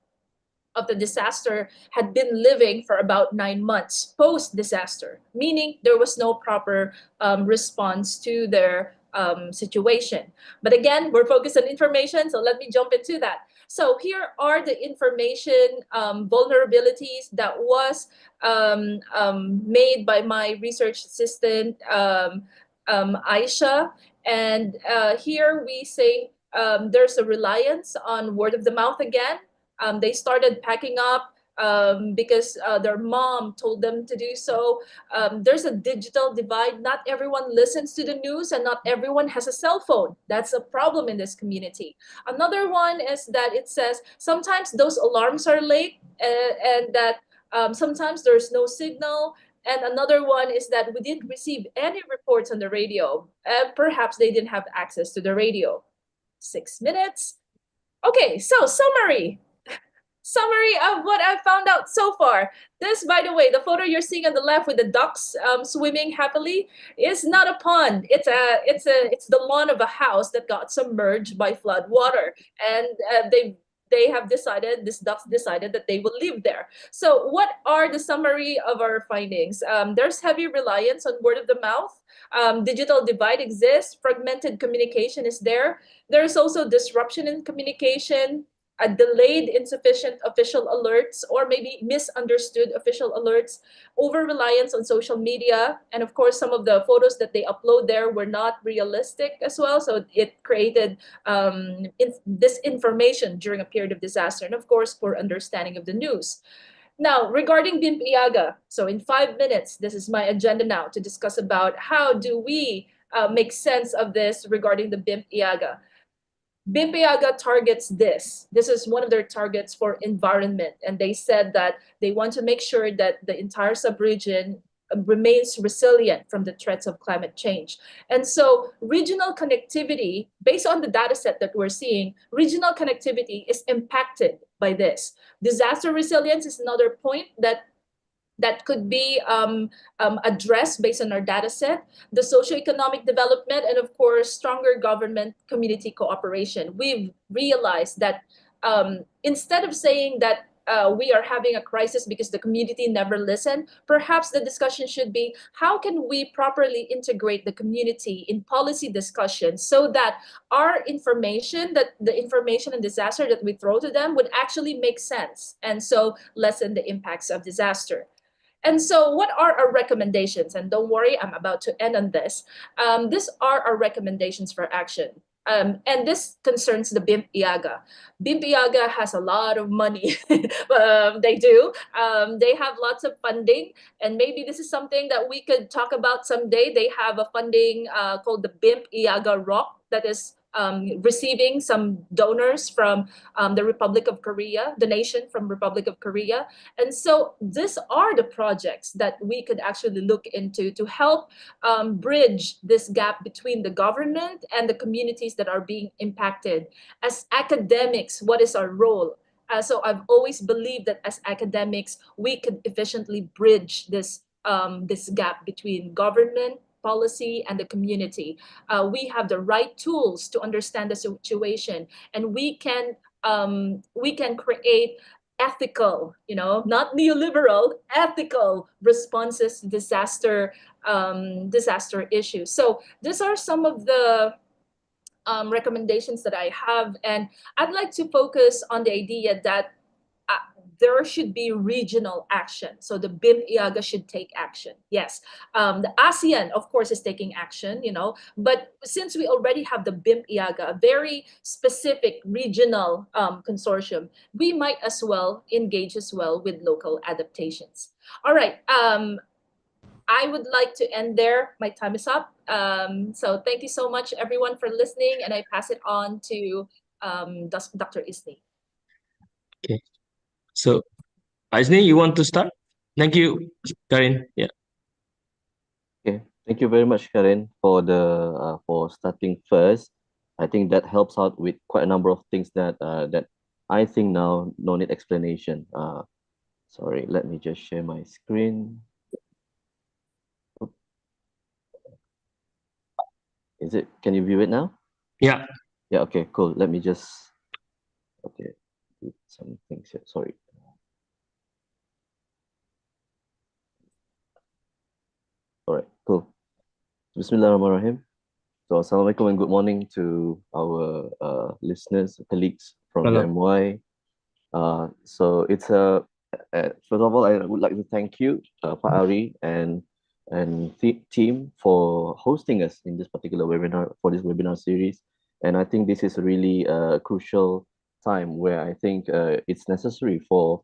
disaster had been living for about 9 months post-disaster, meaning there was no proper response to their situation. But again, we're focused on information, so let me jump into that. So here are the information vulnerabilities that was made by my research assistant, Aisha. And here we say there's a reliance on word of the mouth again. They started packing up because their mom told them to do so. There's a digital divide. Not everyone listens to the news and not everyone has a cell phone. That's a problem in this community. Another one is that it says sometimes those alarms are late and that sometimes there's no signal. And another one is that we didn't receive any reports on the radio. Perhaps they didn't have access to the radio. 6 minutes. Okay, so summary of what I've found out so far. This, by the way, the photo you're seeing on the left with the ducks swimming happily is not a pond. It's the lawn of a house that got submerged by flood water, and they have decided, these ducks decided that they will live there. So what are the summary of our findings? There's heavy reliance on word of the mouth. Digital divide exists. Fragmented communication is there. There's also disruption in communication, a delayed insufficient official alerts or maybe misunderstood official alerts, over reliance on social media, and of course some of the photos that they upload there were not realistic as well, so it created disinformation during a period of disaster, and of course poor understanding of the news. Now, regarding BIMP EAGA, so in 5 minutes, this is my agenda now to discuss about how do we make sense of this regarding the BIMP EAGA. BIMP EAGA targets this. This is one of their targets for environment. And they said that they want to make sure that the entire sub-region remains resilient from the threats of climate change. And so regional connectivity, based on the data set that we're seeing, regional connectivity is impacted by this. Disaster resilience is another point that could be addressed based on our data set, the socioeconomic development, and of course, stronger government community cooperation. We've realized that instead of saying that we are having a crisis because the community never listened, perhaps the discussion should be, how can we properly integrate the community in policy discussions so that our information, that the information and disaster that we throw to them would actually make sense, and so lessen the impacts of disaster. And so what are our recommendations? And don't worry, I'm about to end on this. These are our recommendations for action. And this concerns the BIMP EAGA. BIMP EAGA has a lot of money. They do. They have lots of funding. And maybe this is something that we could talk about someday. They have a funding called the BIMP EAGA ROC that is receiving some donors from the Republic of Korea, the nation from Republic of Korea. And so these are the projects that we could actually look into to help bridge this gap between the government and the communities that are being impacted. As academics, what is our role? So I've always believed that as academics, we could efficiently bridge this gap between government, policy, and the community. We have the right tools to understand the situation, and we can create ethical, not neoliberal, ethical responses to disaster issues. So these are some of the recommendations that I have, and I'd like to focus on the idea that there should be regional action. So the BIMP EAGA should take action. Yes, the ASEAN, of course, is taking action, but since we already have the BIMP EAGA, a very specific regional consortium, we might as well engage as well with local adaptations. All right, I would like to end there. My time is up. So thank you so much, everyone, for listening, and I pass it on to Dr. Isni. Okay. So, Aisni, you want to start? Thank you, Karin. Yeah. Okay, thank you very much, Karen, for for starting first. I think that helps out with quite a number of things that that I think now no need explanation. Sorry, let me just share my screen. Is it? Can you view it now? Yeah. Yeah. Okay. Cool. Let me just. Okay. Do some things here. Sorry. All right. Cool. Bismillahirrahmanirrahim. So, assalamualaikum and good morning to our listeners, colleagues from Hello. UMY. So it's a first of all, I would like to thank you, Pak Ari and team for hosting us in this particular webinar for this webinar series. And I think this is really a crucial time where I think it's necessary for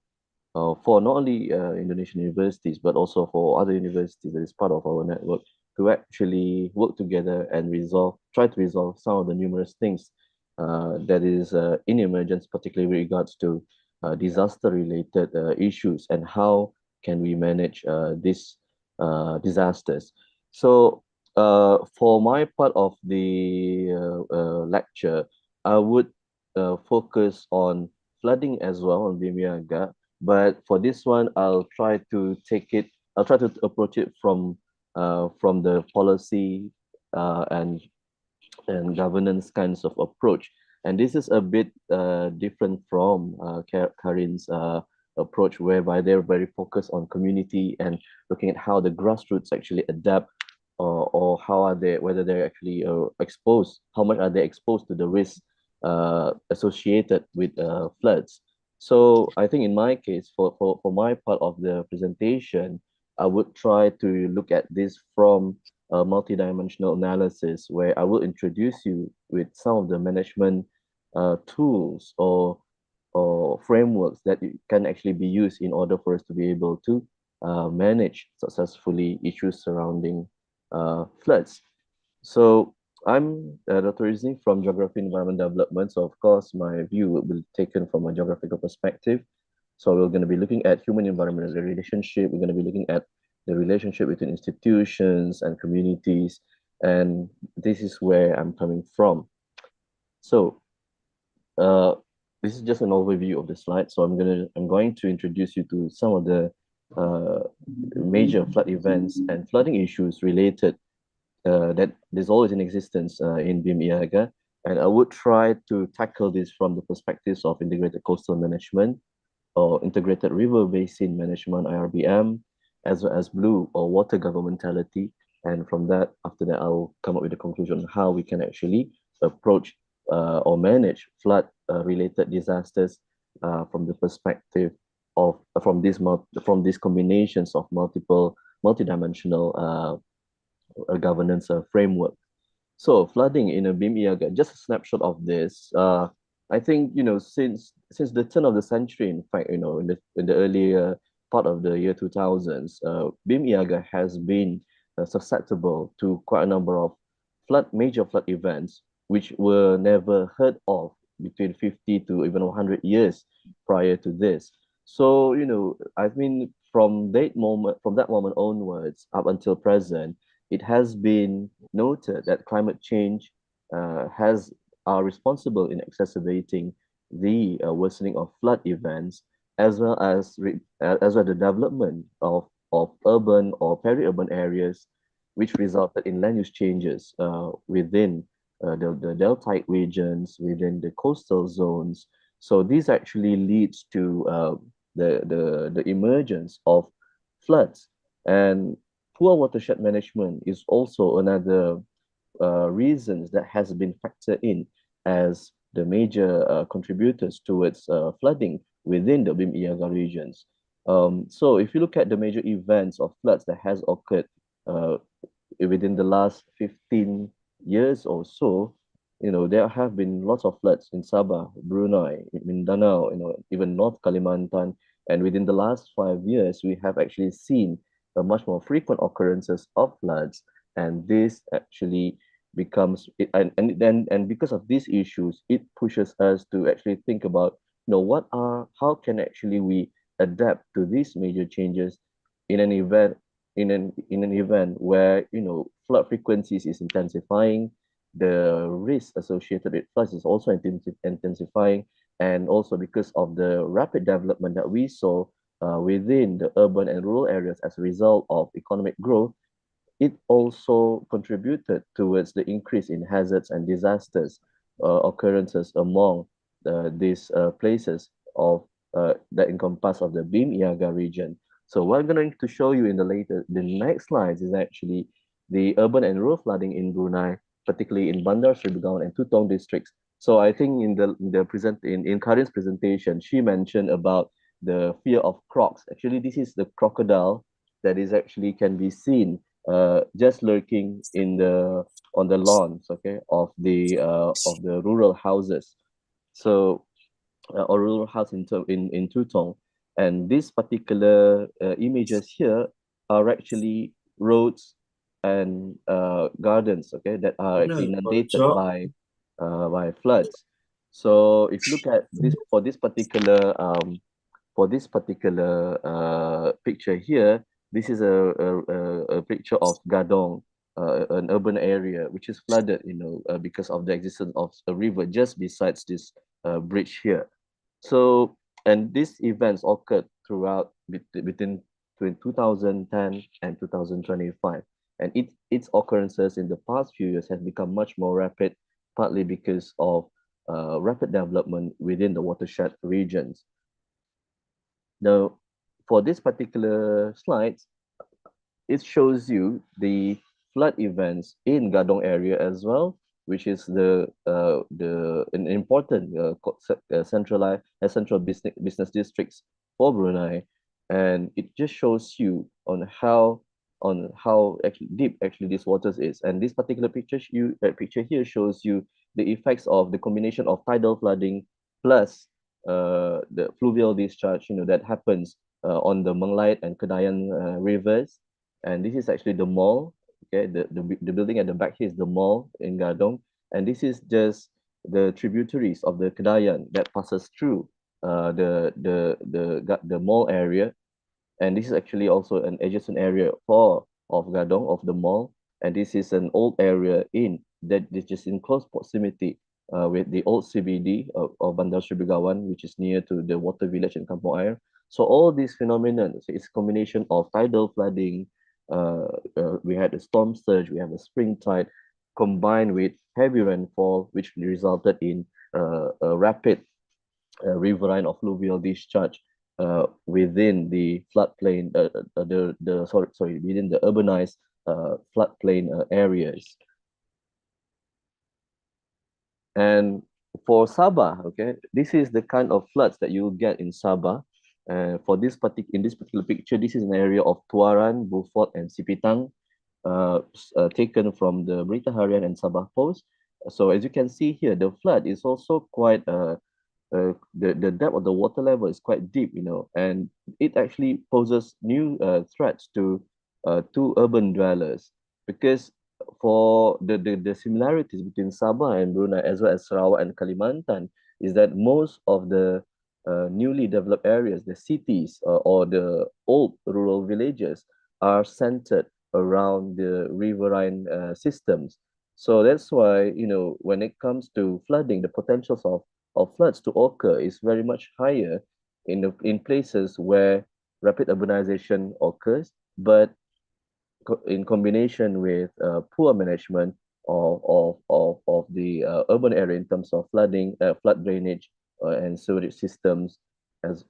not only Indonesian universities but also for other universities that is part of our network to actually work together and try to resolve some of the numerous things that is in emergence, particularly with regards to disaster-related issues and how can we manage these disasters. So for my part of the lecture, I would focus on flooding as well on BIMP. But for this one, I'll try to approach it from the policy and governance kinds of approach. And this is a bit different from Karin's approach, whereby they're very focused on community and looking at how the grassroots actually adapt, or how are they, whether they're actually exposed, how much are they exposed to the risks associated with floods. So I think in my case, for my part of the presentation, I would try to look at this from a multidimensional analysis, where I will introduce you with some of the management tools or frameworks that can actually be used in order for us to be able to manage successfully issues surrounding floods. So I'm Dr. Rizni from Geography and Environment Development. So of course, my view will be taken from a geographical perspective. So we're going to be looking at human-environment relationship. We're going to be looking at the relationship between institutions and communities. And this is where I'm coming from. So this is just an overview of the slide. So I'm going to introduce you to some of the major flood events and flooding issues related that is always in existence in BIMP EAGA. And I would try to tackle this from the perspectives of integrated coastal management or integrated river basin management, IRBM, as well as blue or water governmentality. And from that, after that, I'll come up with a conclusion on how we can actually approach or manage flood related disasters from the perspective of from these combinations of multidimensional governance framework. So flooding in a BIMP EAGA, just a snapshot of this. I think since the turn of the century, in fact, in the earlier part of the year 2000s, BIMP EAGA has been susceptible to quite a number of major flood events, which were never heard of between 50 to even 100 years prior to this. So I mean, from that moment onwards up until present, it has been noted that climate change are responsible in exacerbating the worsening of flood events, as well as the development of urban or peri-urban areas, which resulted in land use changes within the deltaic regions, within the coastal zones. So this actually leads to the emergence of floods. And poor watershed management is also another reasons that has been factored in as the major contributors towards flooding within the BIMP EAGA regions. So if you look at the major events of floods that has occurred within the last 15 years or so, there have been lots of floods in Sabah, Brunei, Mindanao, even North Kalimantan. And within the last 5 years, we have actually seen a much more frequent occurrences of floods. And this actually becomes, and because of these issues, it pushes us to actually think about, how can actually we adapt to these major changes in an event, where, flood frequencies is intensifying, the risk associated with floods is also intensifying, and also because of the rapid development that we saw within the urban and rural areas as a result of economic growth, it also contributed towards the increase in hazards and disasters occurrences among these places that encompass of the BIMP EAGA region. So what I'm going to show you in the next slides is actually the urban and rural flooding in Brunei, particularly in Bandar Seri Begawan and Tutong districts So I think in Karin's presentation, she mentioned about the fear of crocs. Actually, this is the crocodile that is actually can be seen just lurking on the lawns, okay, of the rural houses. So or rural house in Tutong. And these particular images here are actually roads and gardens, okay, that are actually inundated by floods. So if you look at this for this particular picture here, this is a picture of Gadong, an urban area which is flooded, because of the existence of a river just besides this bridge here. So, and these events occurred throughout between 2010 and 2025. And its occurrences in the past few years has become much more rapid, partly because of rapid development within the watershed regions. Now, for this particular slide, it shows you the flood events in Gadong area as well, which is an important central business districts for Brunei, and it just shows you on how actually deep actually this waters is. And this particular picture here shows you the effects of the combination of tidal flooding plus the fluvial discharge, that happens on the Menglait and Kedayan rivers. And this is actually the mall. Okay, the building at the back here is the mall in Gadong, and this is just the tributaries of the Kedayan that passes through the mall area. And this is actually also an adjacent area of Gadong, of the mall, and this is an old area that is just in close proximity with the old CBD of Bandar Sri Begawan, which is near to the water village in Kampung Air. So all these phenomena, so it's a combination of tidal flooding, we had a storm surge, we have a spring tide, combined with heavy rainfall, which resulted in a rapid riverine or fluvial discharge within the floodplain, within the urbanized floodplain areas. And for Sabah, okay, this is the kind of floods that you'll get in Sabah. In this particular picture, this is an area of Tuaran, Beaufort, and Sipitang, taken from the Berita Harian and Sabah Post. So as you can see here, the flood is also quite the depth of the water level is quite deep, and it actually poses new threats to urban dwellers, because for the similarities between Sabah and Brunei, as well as Sarawak and Kalimantan, is that most of the newly developed areas, the cities or the old rural villages, are centered around the riverine systems. So that's why, when it comes to flooding, the potentials of floods to occur is very much higher in places where rapid urbanization occurs, but in combination with poor management of the urban area in terms of flood drainage, and sewage systems as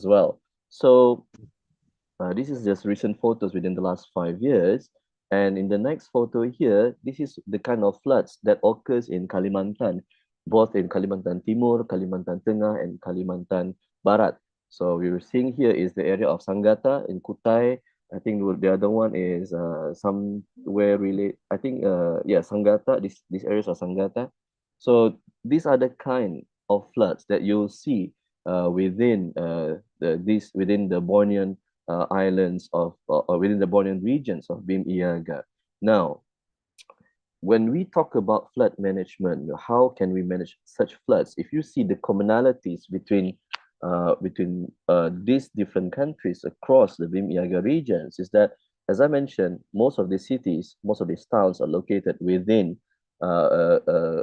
well. So this is just recent photos within the last 5 years. And in the next photo here, this is the kind of floods that occurs in Kalimantan, both in Kalimantan Timur, Kalimantan Tengah, and Kalimantan Barat. So we were seeing here is the area of Sangatta in Kutai. I think the other one is somewhere related. I think Sangatta. These areas are Sangatta. So these are the kind of floods that you'll see within the Bornean islands or within the Bornean regions of BIMP EAGA. Now, when we talk about flood management, how can we manage such floods? If you see the commonalities between these different countries across the BIMP EAGA regions, is that, as I mentioned, most of these cities, most of these towns are located within a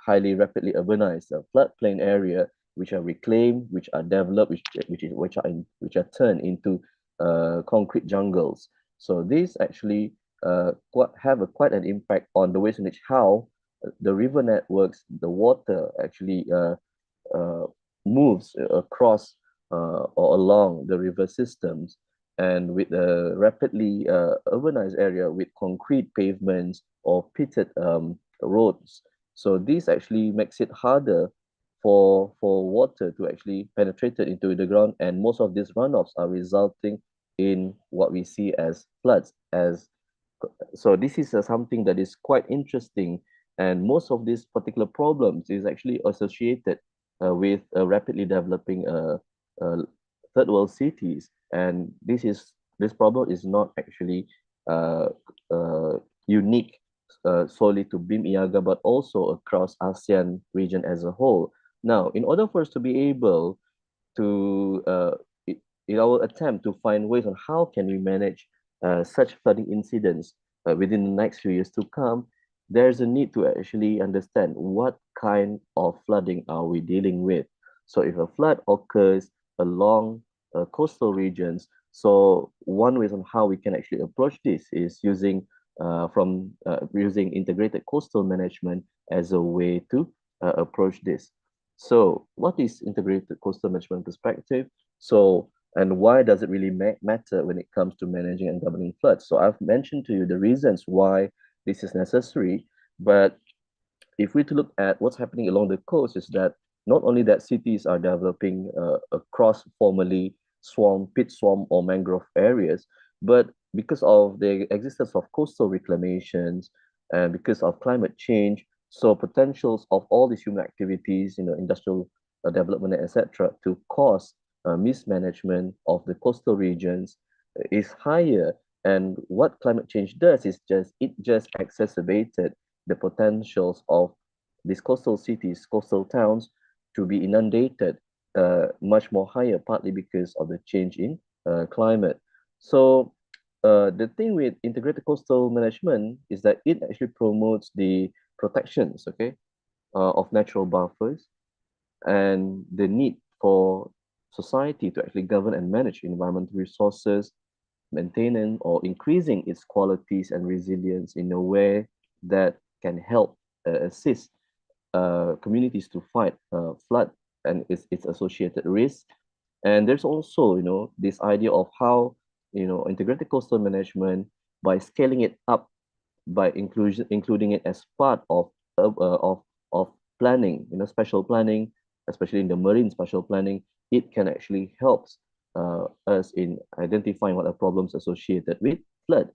highly rapidly urbanized floodplain area, which are reclaimed, which are developed, which are turned into concrete jungles. So these actually have quite an impact on the ways in which how the river networks, the water actually moves across or along the river systems. And with a rapidly urbanized area with concrete pavements or pitted roads, So this actually makes it harder for water to actually penetrate into the ground, and most of these runoffs are resulting in what we see as floods. So this is something that is quite interesting, and most of these particular problems is actually associated with rapidly developing third world cities, and this problem is not actually uh, unique solely to BIM EAGA, but also across ASEAN region as a whole. Now, in order for us to be able to in our attempt to find ways on how can we manage such flooding incidents within the next few years to come, there's a need to actually understand what kind of flooding are we dealing with. So if a flood occurs along coastal regions, so one way on how we can actually approach this is using integrated coastal management as a way to approach this. So what is integrated coastal management perspective? So, and why does it really matter when it comes to managing and governing floods? So I've mentioned to you the reasons why this is necessary, but if we to look at what's happening along the coast is that not only that cities are developing across formerly pit swamp or mangrove areas, but because of the existence of coastal reclamations and because of climate change, so potentials of all these human activities, industrial development, etc., to cause mismanagement of the coastal regions is higher. And what climate change does is just exacerbated the potentials of these coastal cities, coastal towns to be inundated much more higher, partly because of the change in climate. So the thing with integrated coastal management is that it actually promotes the protections, of natural buffers and the need for society to actually govern and manage environmental resources, maintaining or increasing its qualities and resilience in a way that can help assist communities to fight flood and its associated risk. And there's also, this idea of how, integrated coastal management, by scaling it up, by including it as part of planning, special planning, especially in the marine special planning, it can actually help us in identifying what are problems associated with flood.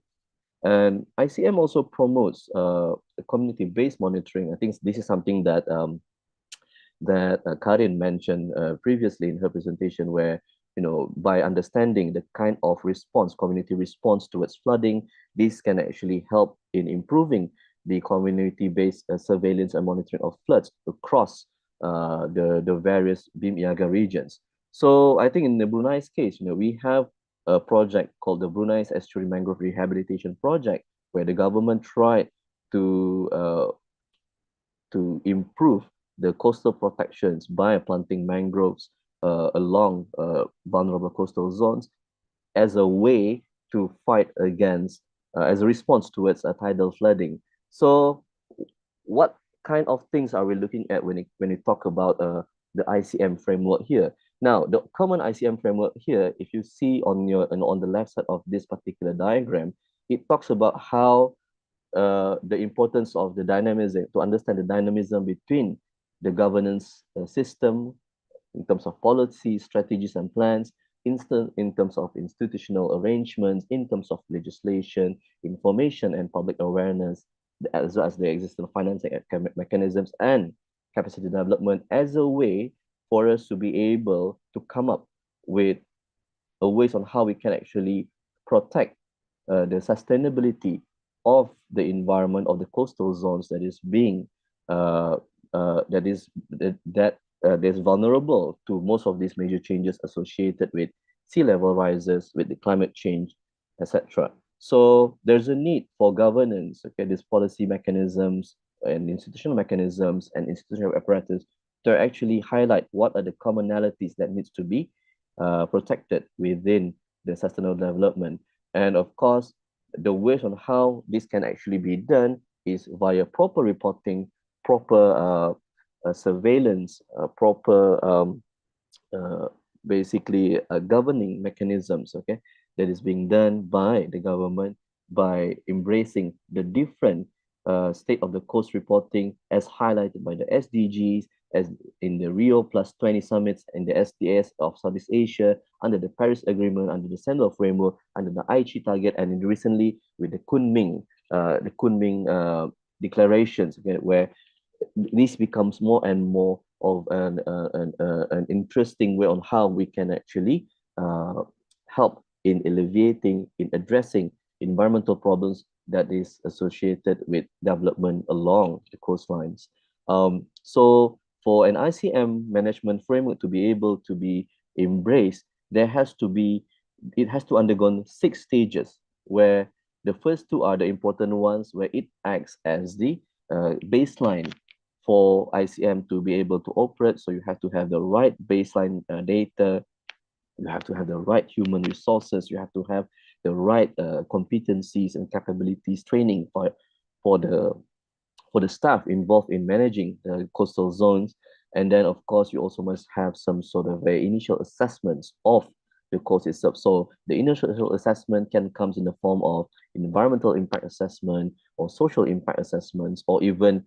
And ICM also promotes community-based monitoring. I think this is something that Karin mentioned previously in her presentation, where by understanding the kind of response, community response towards flooding, this can actually help in improving the community-based surveillance and monitoring of floods across the various BIM EAGA regions. So I think in the Brunei's case, we have a project called the Brunei's Estuary Mangrove Rehabilitation Project, where the government tried to improve the coastal protections by planting mangroves along vulnerable coastal zones as a way to fight against, as a response towards tidal flooding. So what kind of things are we looking at when we talk about the ICM framework here? Now, the common ICM framework here, if you see on the left side of this particular diagram, it talks about how the importance of the dynamism, to understand the dynamism between the governance system in terms of policy, strategies, and plans, in terms of institutional arrangements, in terms of legislation, information, and public awareness, as well as the existing financing mechanisms and capacity development, as a way for us to be able to come up with a ways on how we can actually protect the sustainability of the environment of the coastal zones that is being that is vulnerable to most of these major changes associated with sea level rises, with the climate change, etc. So there's a need for governance, these policy mechanisms and institutional mechanisms and institutional apparatus to actually highlight what are the commonalities that needs to be protected within the sustainable development. And of course, the ways on how this can actually be done is via proper reporting, proper surveillance, proper basically governing mechanisms, that is being done by the government by embracing the different state of the coast reporting as highlighted by the SDGs, as in the Rio +20 summits and the SDS of Southeast Asia, under the Paris Agreement, under the Sendai framework, under the Aichi target, and recently with the Kunming declarations, okay, where this becomes more and more of an interesting way on how we can actually help in alleviating, in addressing environmental problems that is associated with development along the coastlines. So for an ICM management framework to be able to be embraced, it has to undergo 6 stages, where the first 2 are the important ones, where it acts as the baseline for ICM to be able to operate. So you have to have the right baseline data, you have to have the right human resources, you have to have the right competencies and capabilities training for the staff involved in managing the coastal zones. And then, of course, you also must have some sort of initial assessments of the coast itself. So the initial assessment can come in the form of environmental impact assessment or social impact assessments, or even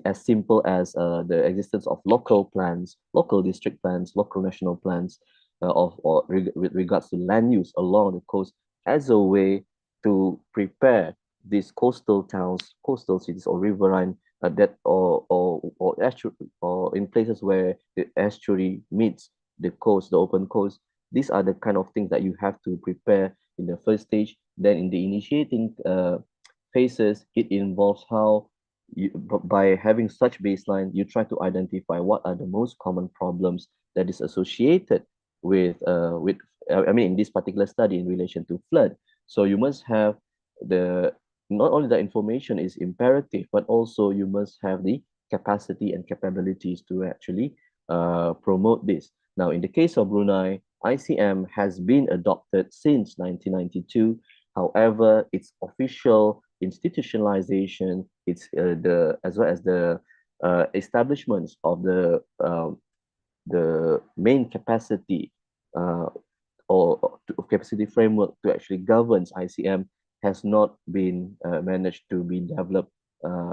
as simple as the existence of local plans, local district plans, local national plans with regards to land use along the coast, as a way to prepare these coastal towns, coastal cities, or riverine or in places where the estuary meets the coast, the open coast. These are the kind of things that you have to prepare in the first stage. Then in the initiating phases, it involves how by having such baseline, you try to identify what are the most common problems that is associated with I mean, in this particular study in relation to flood. So you must have not only the information is imperative, but also you must have the capacity and capabilities to actually promote this. Now, in the case of Brunei, ICM has been adopted since 1992. However, its official institutionalization, as well as the establishments of the main capacity or capacity framework to actually govern ICM has not been managed to be developed,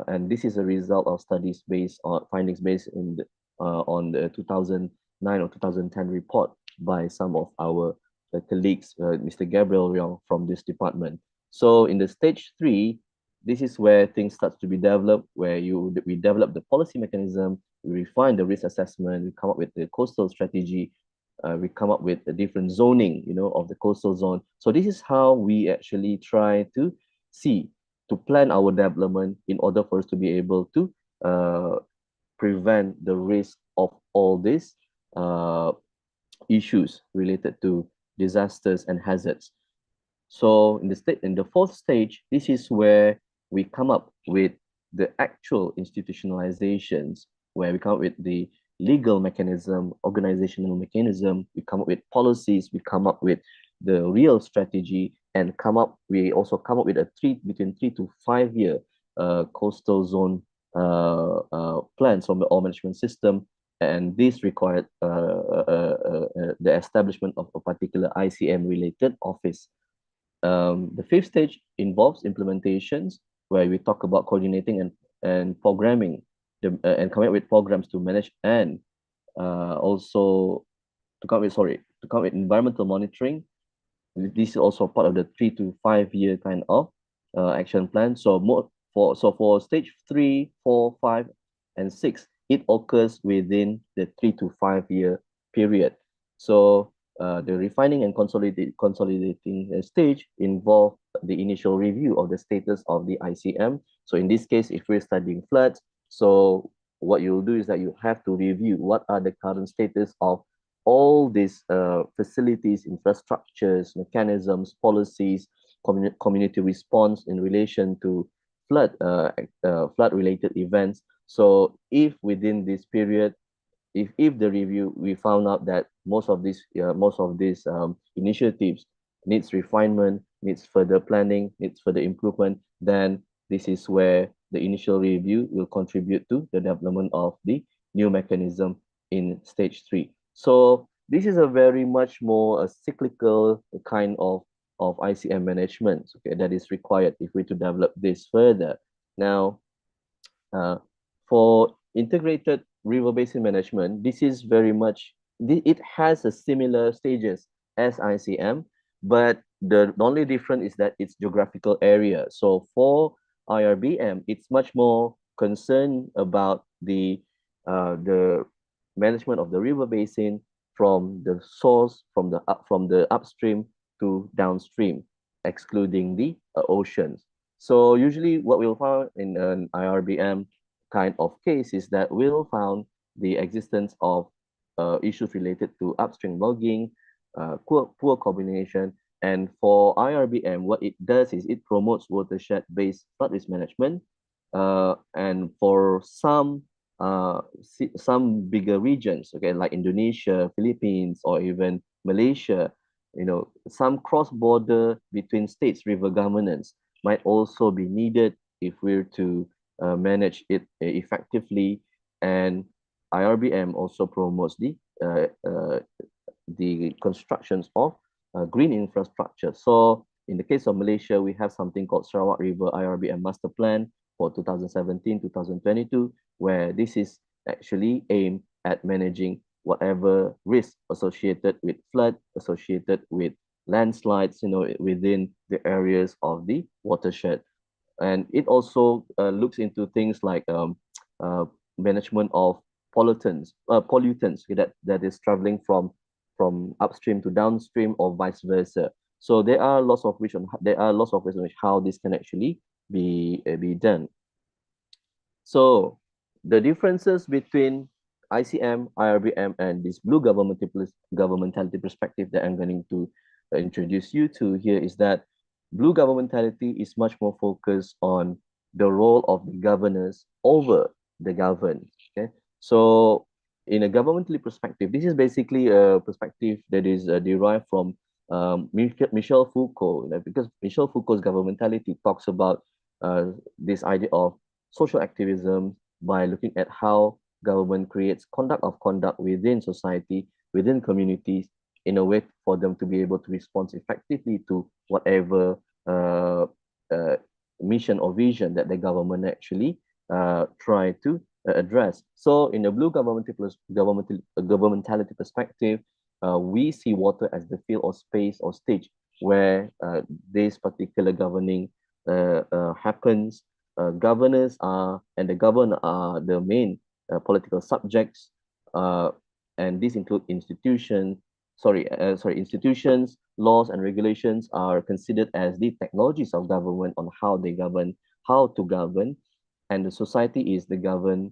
and this is a result of studies based on findings based on the 2009 or 2010 report by some of our colleagues, Mr. Gabriel Ryong from this department. So in the stage 3, this is where things start to be developed, where we develop the policy mechanism, we refine the risk assessment, we come up with the coastal strategy, we come up with a different zoning, of the coastal zone. So this is how we actually try to plan our development in order for us to be able to prevent the risk of all these issues related to disasters and hazards. So in the 4th stage, this is where we come up with the actual institutionalizations, where we come up with the legal mechanism, organizational mechanism, we come up with policies, we come up with the real strategy, and we also come up with between 3 to 5 year coastal zone plans from the all management system. And this required the establishment of a particular ICM related office. The 5th stage involves implementations, where we talk about coordinating and programming and coming up with programs to manage and also to come with environmental monitoring. This is also part of the 3 to 5 year kind of action plan. So for stage 3, 4, 5, and 6, it occurs within the 3 to 5 year period. So the refining and consolidating stage involve the initial review of the status of the ICM. So in this case, if we're studying floods, so what you'll do is that you have to review what are the current status of all these facilities, infrastructures, mechanisms, policies, community response in relation to flood-related events. So if within this period, if the review, we found out that most of these initiatives needs refinement, needs further planning, needs further improvement, then this is where the initial review will contribute to the development of the new mechanism in stage 3. So this is a very much more a cyclical kind of ICM management, okay, that is required if we to develop this further. Now, For integrated river basin management, this is very much, it has a similar stages as ICM, but the only difference is that it's geographical area. So for IRBM, it's much more concerned about the management of the river basin from the source, from the upstream to downstream, excluding the oceans. So usually what we'll find in an IRBM kind of case is that we'll found the existence of issues related to upstream logging, poor coordination, and for IRBM, what it does is it promotes watershed-based flood risk management, and for some bigger regions, okay, like Indonesia, Philippines, or even Malaysia, some cross-border between states river governance might also be needed if we're to manage it effectively. And IRBM also promotes the constructions of green infrastructure. So in the case of Malaysia, we have something called Sarawak River IRBM Master Plan for 2017-2022, where this is actually aimed at managing whatever risk associated with flood, associated with landslides, within the areas of the watershed. And it also looks into things like management of pollutants that is traveling from upstream to downstream or vice versa. So there are lots of ways on how this can actually be done. So the differences between ICM, IRBM, and this blue governmentality perspective that I'm going to introduce you to here is that blue governmentality is much more focused on the role of the governors over the governed. Okay, so in a governmental perspective, this is basically a perspective that is derived from Michel Foucault, because Michel Foucault's governmentality talks about this idea of social activism by looking at how government creates conduct within society, within communities, in a way for them to be able to respond effectively to whatever mission or vision that the government actually try to address. So in a blue governmentality perspective, we see water as the field or space or stage where this particular governing happens. Governors are, and the governed are the main political subjects, and these include institutions, laws and regulations are considered as the technologies of government on how they govern, how to govern, and the society is the govern,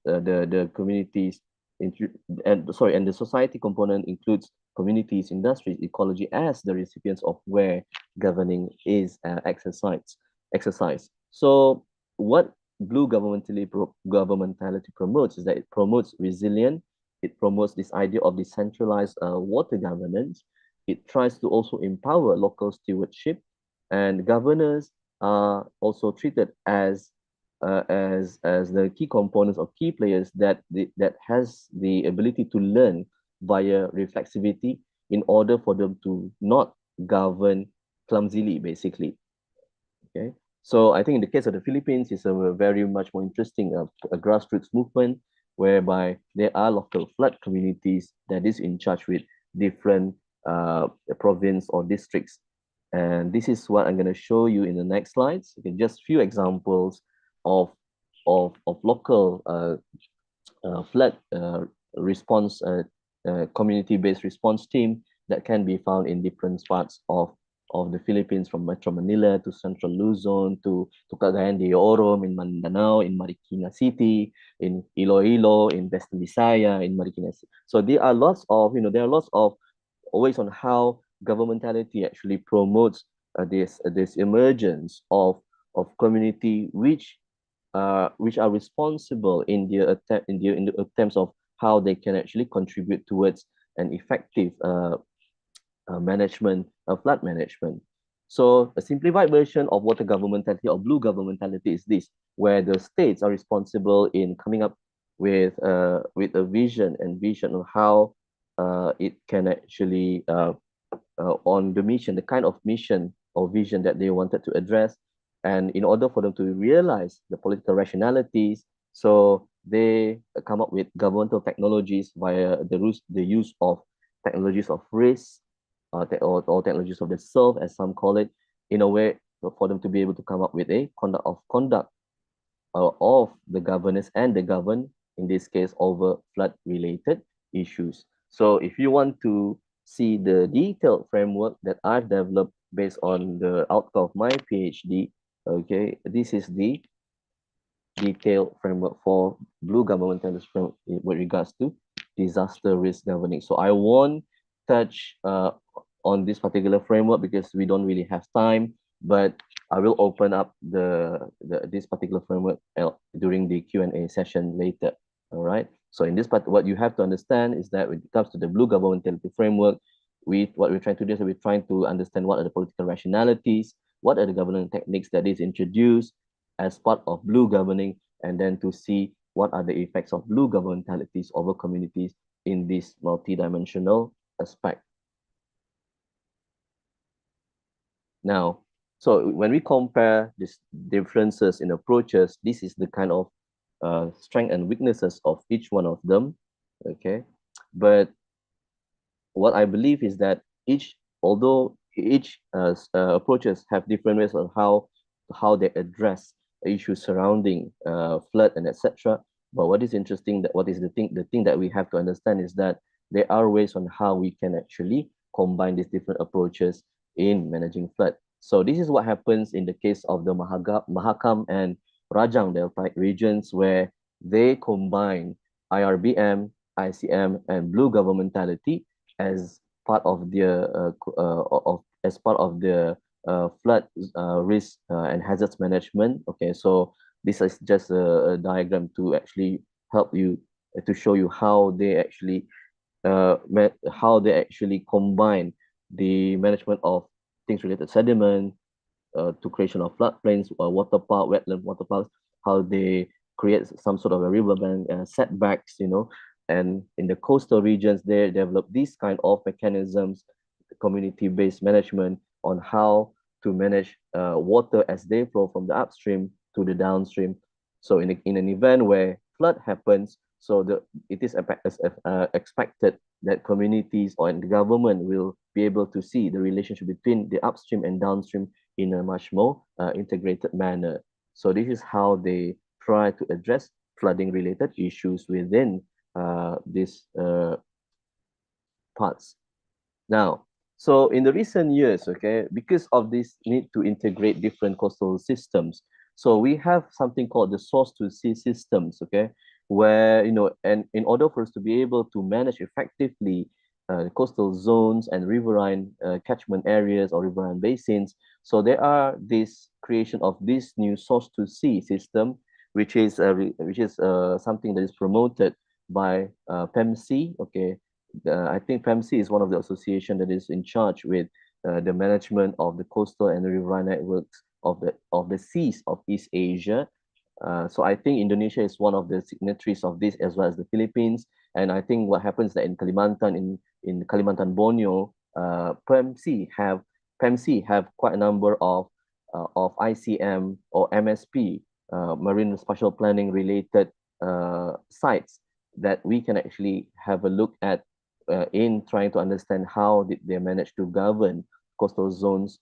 the communities, and the society component includes communities, industries, ecology as the recipients of where governing is exercised. So what blue governmentality promotes is that it promotes resilience. It promotes this idea of decentralized water governance. It tries to also empower local stewardship, and governors are also treated as the key components or key players that has the ability to learn via reflexivity in order for them to not govern clumsily, basically. Okay, so I think in the case of the Philippines, it's a very much more interesting a grassroots movement whereby there are local flood communities that is in charge with different province or districts. And this is what I'm going to show you in the next slides. Okay, just few examples of local flood response, community-based response team that can be found in different parts of the Philippines, from Metro Manila to Central Luzon to Cagayan de Oro, in Mindanao, in Marikina City, in Iloilo, in Western Visaya, in Marikina City. So there are lots of ways on how governmentality actually promotes this emergence of community which are responsible in the attempts of how they can actually contribute towards an effective management of flood management. So a simplified version of water governmentality or blue governmentality is this, where the states are responsible in coming up with a vision on how it can actually on the mission, the kind of mission or vision that they wanted to address. And in order for them to realize the political rationalities, so they come up with governmental technologies via the use of technologies of risk, or technologies of the self, as some call it, in a way for them to be able to come up with a conduct of the governance and the governed, in this case, over flood-related issues. So if you want to see the detailed framework that I've developed based on the outcome of my PhD, okay, this is the detailed framework for blue governmental framework with regards to disaster risk governing. So I won't touch on this particular framework because we don't really have time, but I will open up this particular framework during the Q&A session later. All right. So in this part, what you have to understand is that when it comes to the blue governmentality framework, what we're trying to do is we're trying to understand what are the political rationalities, what are the governance techniques that is introduced as part of blue governing, and then to see what are the effects of blue governmentalities over communities in this multidimensional aspect. Now, so when we compare these differences in approaches, this is the kind of strength and weaknesses of each one of them, okay? But what I believe is that although each approaches have different ways on how they address issues surrounding flood and etc. But what is interesting, that what is the thing that we have to understand is that there are ways on how we can actually combine these different approaches in managing flood. So this is what happens in the case of the Mahakam and Rajang Deltaic regions, where they combine IRBM, ICM, and blue governmentality as part of their flood risk and hazards management. Okay, so this is just a diagram to actually help you to show you how they actually combine the management of things related to sediment, to creation of floodplains, water park, wetland water parks, how they create some sort of a riverbank setbacks, and in the coastal regions, they develop these kind of mechanisms, community-based management on how to manage water as they flow from the upstream to the downstream. So in an event where flood happens, so it is expected that communities or the government will be able to see the relationship between the upstream and downstream in a much more integrated manner. So this is how they try to address flooding related issues within these parts. Now, so in the recent years, okay, because of this need to integrate different coastal systems, so we have something called the source to sea systems, okay, where, and in order for us to be able to manage effectively coastal zones and riverine catchment areas or riverine basins, so there are this creation of this new source to sea system, which is something that is promoted by PEMC, okay. I think PEMC is one of the association that is in charge with the management of the coastal and the riverine networks of the seas of East Asia. So I think Indonesia is one of the signatories of this, as well as the Philippines. And I think what happens that in Kalimantan, in Kalimantan Borneo, PEMC have quite a number of ICM or MSP, marine spatial planning related sites that we can actually have a look at in trying to understand how did they manage to govern coastal zones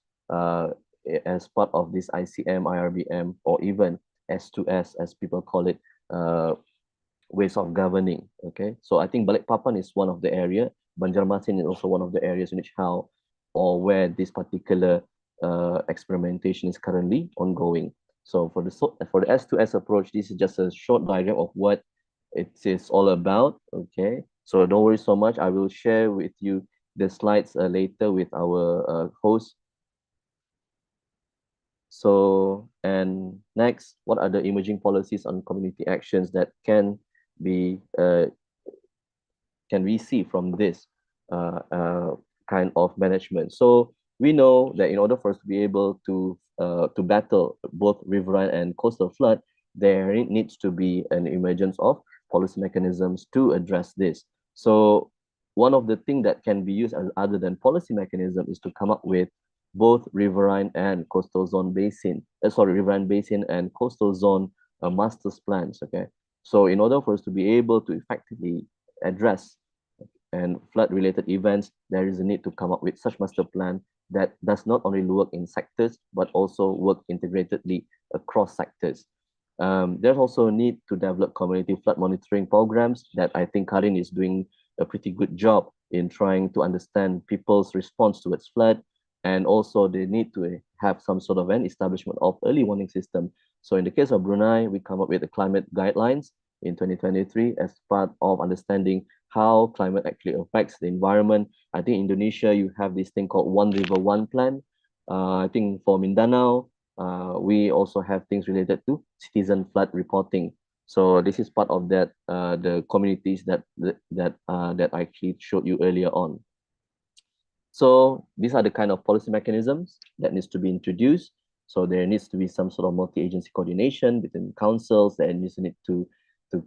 as part of this ICM, IRBM, or even S2S, as people call it, ways of governing. Okay, so I think Balikpapan is one of the area. Banjarmasin is also one of the areas in which how or where this particular experimentation is currently ongoing. So for the S2S approach, this is just a short diagram of what it is all about. Okay, so don't worry so much. I will share with you the slides later with our host. So, and next, what are the emerging policies on community actions that can we see from this kind of management? So we know that in order for us to be able to battle both riverine and coastal flood, there needs to be an emergence of policy mechanisms to address this. So one of the things that can be used as other than policy mechanism is to come up with both riverine and coastal zone basin, riverine basin and coastal zone master's plans, okay? So in order for us to be able to effectively address and flood-related events, there is a need to come up with such master plan that does not only work in sectors, but also work integratedly across sectors. There's also a need to develop community flood monitoring programs that I think Karin is doing a pretty good job in trying to understand people's response towards flood, and also they need to have some sort of an establishment of early warning system. So in the case of Brunei, we come up with the climate guidelines in 2023 as part of understanding how climate actually affects the environment. I think Indonesia, you have this thing called One River, One Plan. I think for Mindanao, we also have things related to citizen flood reporting. So this is part of that, the communities that I actually showed you earlier on. So these are the kind of policy mechanisms that needs to be introduced. So there needs to be some sort of multi-agency coordination between councils, and you need to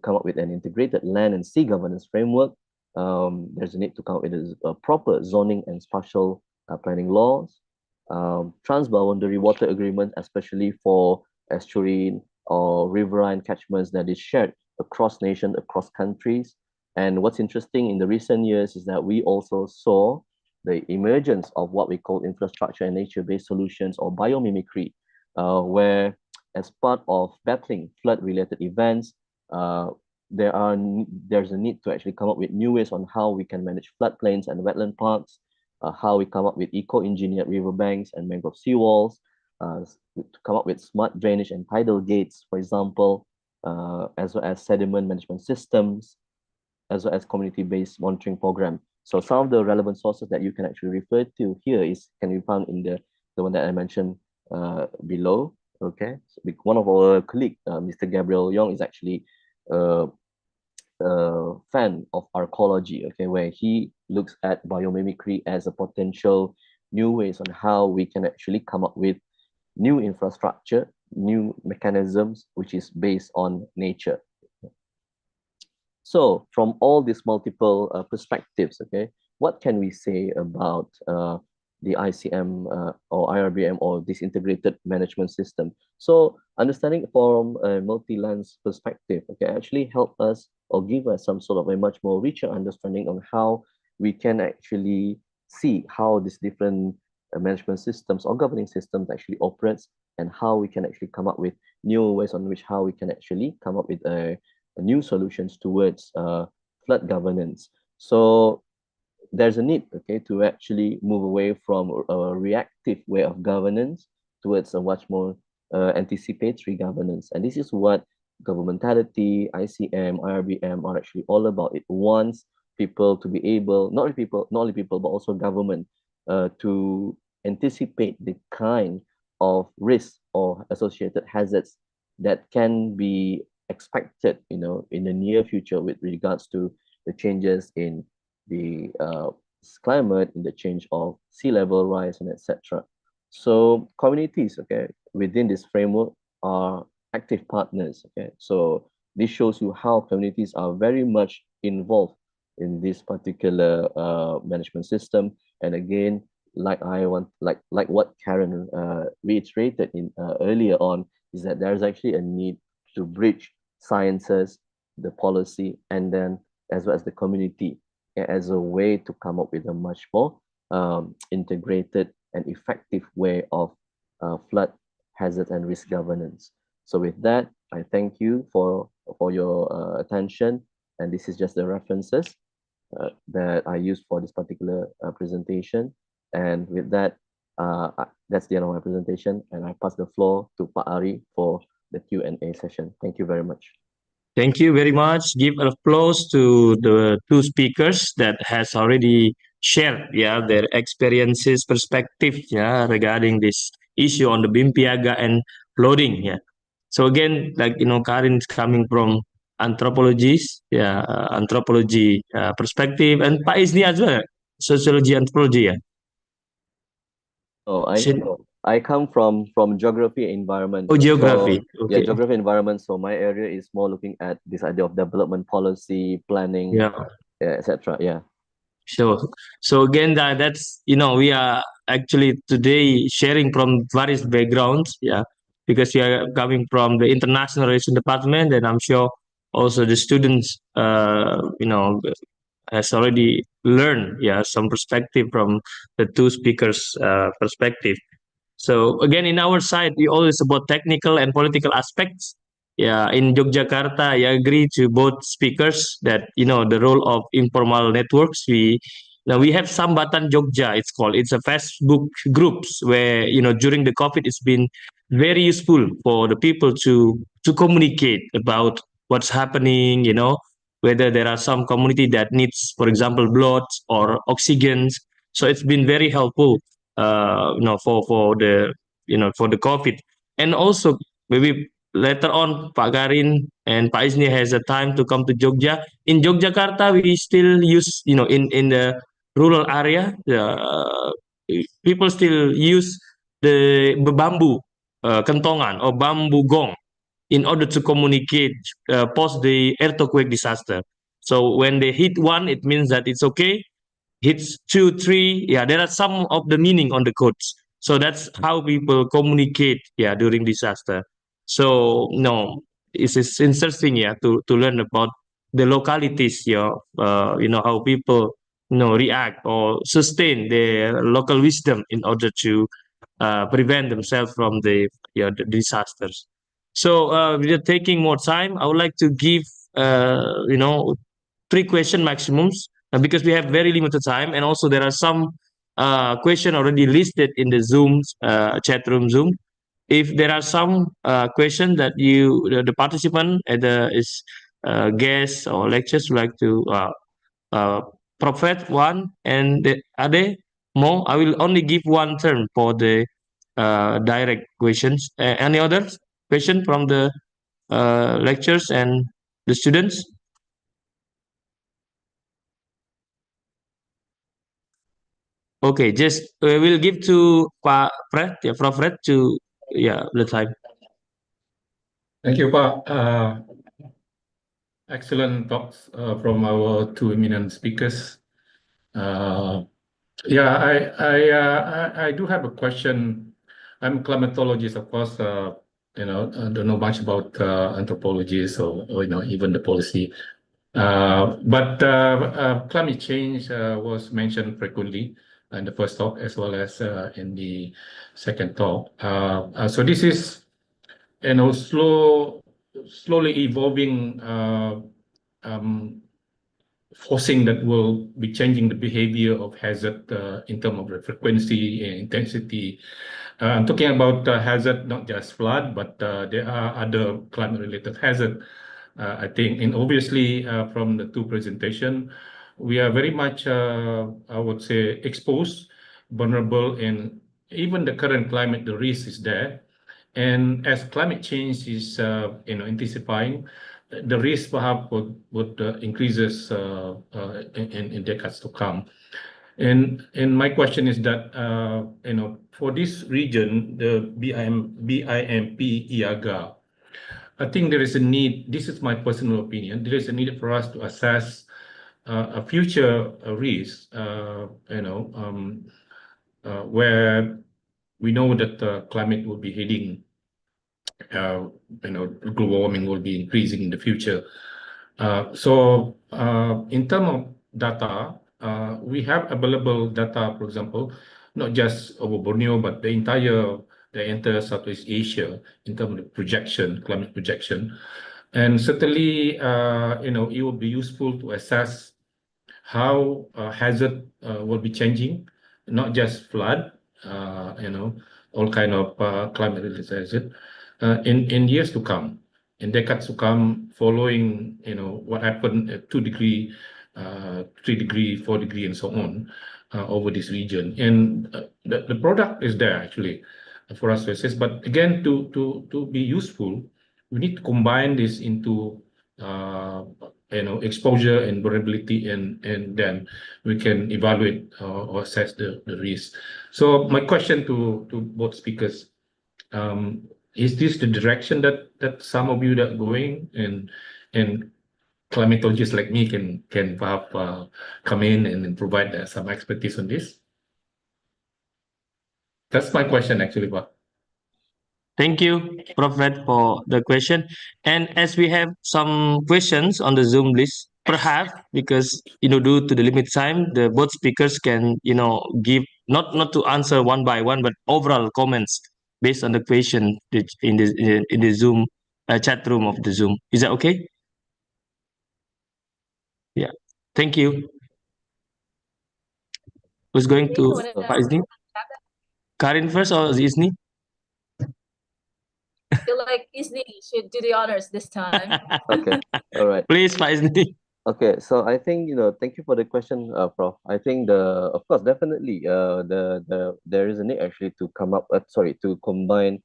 come up with an integrated land and sea governance framework. There's a need to come up with a proper zoning and spatial planning laws. Transboundary water agreement, especially for estuarine or riverine catchments that is shared across nations, across countries. And what's interesting in the recent years is that we also saw the emergence of what we call infrastructure and nature-based solutions, or biomimicry, where as part of battling flood-related events, there's a need to actually come up with new ways on how we can manage floodplains and wetland parks, how we come up with eco-engineered riverbanks and mangrove seawalls, to come up with smart drainage and tidal gates, for example, as well as sediment management systems, as well as community-based monitoring program. So some of the relevant sources that you can actually refer to here can be found in the one that I mentioned below. Okay, so one of our colleagues, Mr. Gabriel Yong, is actually a fan of archaeology. Okay, where he looks at biomimicry as a potential new ways on how we can actually come up with new infrastructure, new mechanisms, which is based on nature. So from all these multiple perspectives, okay, what can we say about the ICM or IRBM, or this integrated management system? So understanding from a multi-lens perspective, okay, actually help us or give us some sort of a much more richer understanding on how we can actually see how these different management systems or governing systems actually operates, and how we can actually come up with new ways on which how we can actually come up with new solutions towards flood governance. So there's a need, okay, to actually move away from a reactive way of governance towards a much more anticipatory governance. And this is what governmentality, ICM, IRBM are actually all about. It wants people to be able, not only people, but also government, to anticipate the kind of risks or associated hazards that can be expected, in the near future with regards to the changes in the climate, in the change of sea level rise, and etc. So communities, okay, within this framework are active partners, okay. So this shows you how communities are very much involved in this particular management system. And again, like what Karen reiterated in earlier on, is that there's actually a need to bridge sciences, the policy, and then as well as the community, as a way to come up with a much more integrated and effective way of flood hazard and risk governance. So with that, I thank you for your attention, and this is just the references that I used for this particular presentation. And with that, that's the end of my presentation, and I pass the floor to Pak Ari for the Q&A session. Thank you very much. Thank you very much. Give an applause to the two speakers that has already shared their experiences, perspective regarding this issue on the BIMP EAGA and flooding. So again, Karin is coming from anthropology perspective, and Pak Isni as well, sociology, anthropology. Oh, I come from geography environment. Oh, geography. So, okay. Yeah, geography environment. So my area is more looking at this idea of development policy, planning, etc. Yeah. So again, that's we are actually today sharing from various backgrounds, yeah, because you are coming from the international relations department, and I'm sure also the students, has already learned, yeah, some perspective from the two speakers' perspective. So again, in our side, we always about technical and political aspects. Yeah, in Yogyakarta, I agree to both speakers that the role of informal networks. We have Sambatan Jogja. It's called. It's a Facebook groups where during the COVID, it's been very useful for the people to communicate about what's happening. Whether there are some community that needs, for example, blood or oxygens. So it's been very helpful for the COVID. And also maybe later on Pak Karin and Pak Isni has a time to come to Jogja. In Yogyakarta, we still use, in the rural area, people still use the bamboo kentongan or bamboo gong in order to communicate post the earthquake disaster. So when they hit one, it means that it's okay. Hits 2, 3, yeah, there are some of the meaning on the codes. So that's how people communicate, yeah, during disaster. So no, it's interesting, yeah, to learn about the localities, how people react or sustain their local wisdom in order to prevent themselves from the disasters. So without taking more time, I would like to give 3 question maximums because we have very limited time, and also there are some question already listed in the Zoom chat room Zoom. If there are some question that the participant either is guest or lecturers would like to uh, prophet one, and are there more? I will only give one turn for the direct questions. Any other question from the lecturers and the students? Okay, just we'll give to Pak Fred, yeah, Prof. Fred to the time. Thank you, Pak. Excellent talks from our two eminent speakers. I do have a question. I'm a climatologist, of course. I don't know much about anthropology, so even the policy. But climate change was mentioned frequently in the first talk as well as in the second talk. So this is slowly evolving forcing that will be changing the behavior of hazard in terms of the frequency and intensity. I'm talking about hazard, not just flood, but there are other climate-related hazard. I think, and obviously from the two presentation, we are very much, I would say, exposed, vulnerable, and even the current climate, the risk is there. And as climate change is, intensifying, the risk perhaps would increases in decades to come. And my question is that for this region, the BIMP EAGA, I think there is a need. This is my personal opinion. There is a need for us to assess a future risk. Where we know that the climate will be heading. Global warming will be increasing in the future. So in terms of data, we have available data, for example, not just over Borneo, but the entire Southeast Asia in terms of projection, climate projection. And certainly, it will be useful to assess how hazard will be changing, not just flood, all kind of climate-related hazard in years to come, in decades to come, following what happened at 2 degree, 3 degree, 4 degree, and so on over this region. And the product is there actually for us to assess. But again, to be useful, we need to combine this into exposure and vulnerability, and then we can evaluate or assess the risk. So my question to both speakers, is this the direction that some of you that are going, and climatologists like me can perhaps come in and provide some expertise on this? That's my question actually, Pak. Thank you, Prof. Red, for the question. And as we have some questions on the Zoom list, perhaps because due to the limited time, the both speakers can give not to answer one by one, but overall comments based on the question in the Zoom chat room of the Zoom. Is that okay? Yeah. Thank you. Who's going Okay, to who wanna Pak Izni? Karin first or Izni? feel like Isni should do the honors this time. Okay, all right. Please, Pak Izni. Okay, so I think, thank you for the question, Prof. I think of course, definitely, there is a need actually to to combine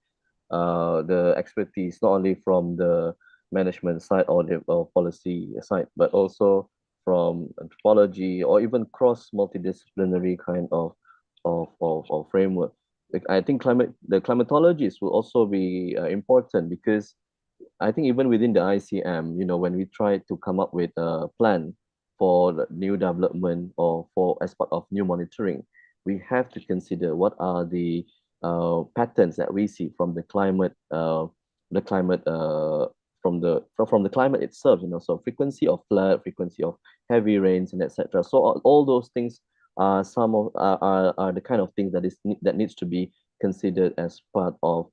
the expertise not only from the management side or the policy side, but also from anthropology or even cross multidisciplinary kind of framework. Like, I think the climatologists will also be important because I think even within the ICM, when we try to come up with a plan for the new development or for as part of new monitoring, we have to consider what are the patterns that we see from the climate from the climate itself. So frequency of flood, frequency of heavy rains, and etc. So all those things are are the kind of things that needs to be considered as part of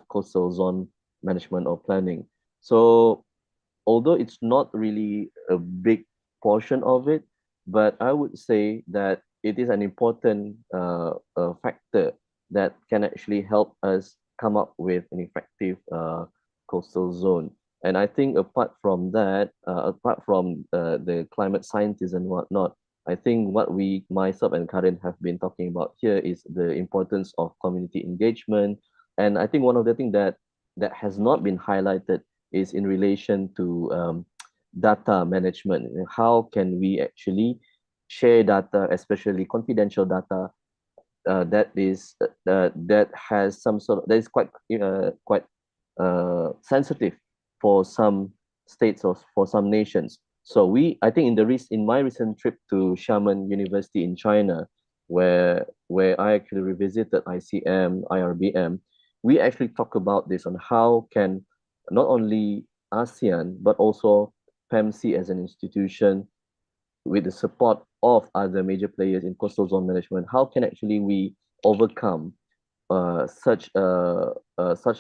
coastal zone management or planning. So although it's not really a big portion of it, but I would say that it is an important factor that can actually help us come up with an effective coastal zone. And I think apart from that, apart from the climate scientists and whatnot, I think what myself and Karin have been talking about here is the importance of community engagement. And I think one of the things that has not been highlighted is in relation to data management. How can we actually share data, especially confidential data, that has some sort of, that is quite sensitive for some states or for some nations. So I think in my recent trip to Xiamen University in China, where I actually revisited ICM, IRBM, we actually talk about this on how can not only ASEAN but also PEMC as an institution, with the support of other major players in coastal zone management, how can actually we overcome such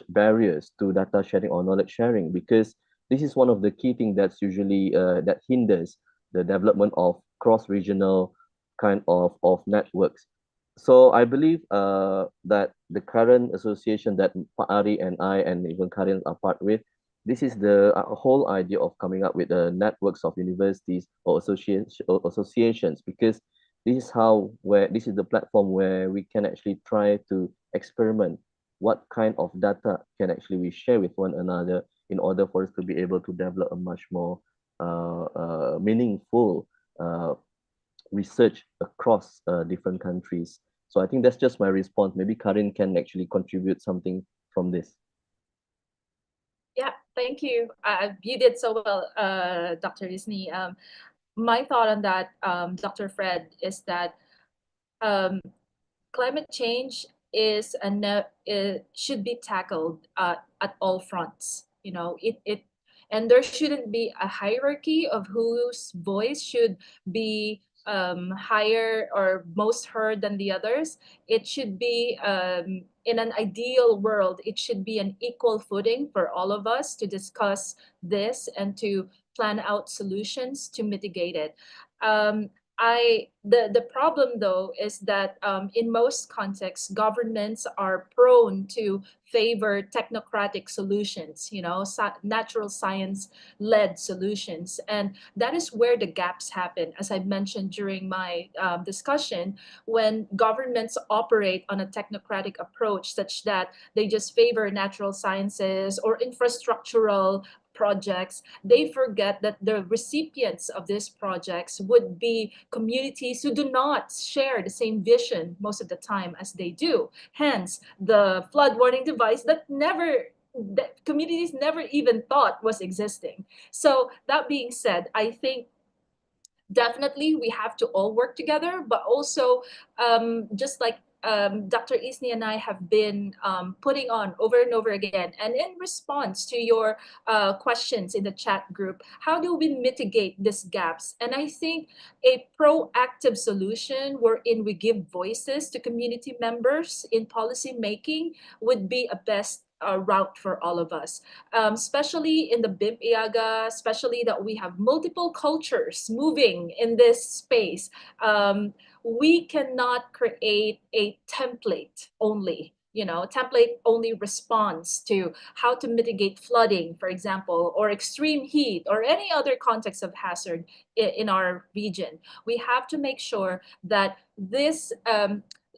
barriers to data sharing or knowledge sharing? Because this is one of the key things that's usually that hinders the development of cross-regional kind of networks. So I believe that the current association that Pak Ari and I and even Karin are part with, this is the whole idea of coming up with networks of universities or associations, because this is the platform where we can actually try to experiment what kind of data can actually we share with one another in order for us to be able to develop a much more meaningful research across different countries. So I think that's just my response. Maybe Karin can actually contribute something from this. Yeah, thank you. You did so well, Dr. Disney. My thought on that, Dr. Fred, is that climate change it should be tackled at all fronts. And there shouldn't be a hierarchy of whose voice should be higher or most heard than the others. It should be, in an ideal world, it should be an equal footing for all of us to discuss this and to plan out solutions to mitigate it. The problem though is that in most contexts, governments are prone to favor technocratic solutions, natural science-led solutions, and that is where the gaps happen. As I mentioned during my discussion, when governments operate on a technocratic approach, such that they just favor natural sciences or infrastructural projects, they forget that the recipients of these projects would be communities who do not share the same vision most of the time as they do. Hence, the flood warning device that communities never even thought was existing. So that being said, I think definitely we have to all work together, but also just like Dr. Isni and I have been putting on over and over again. And in response to your questions in the chat group, how do we mitigate these gaps? And I think a proactive solution wherein we give voices to community members in policy making would be a best route for all of us, especially in the BIMP EAGA, especially that we have multiple cultures moving in this space. We cannot create a template only, template only response to how to mitigate flooding, for example, or extreme heat or any other context of hazard in our region. We have to make sure that this,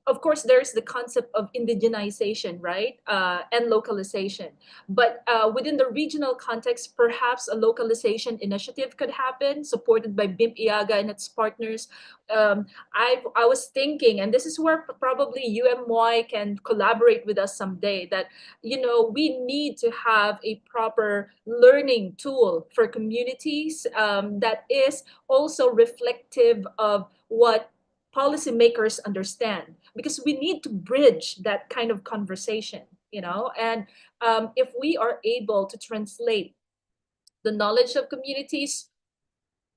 of course, there's the concept of indigenization, right? And localization. But within the regional context, perhaps a localization initiative could happen, supported by BIMP EAGA and its partners. I was thinking, and this is where probably UMY can collaborate with us someday, that we need to have a proper learning tool for communities that is also reflective of what policymakers understand, because we need to bridge that kind of conversation, and if we are able to translate the knowledge of communities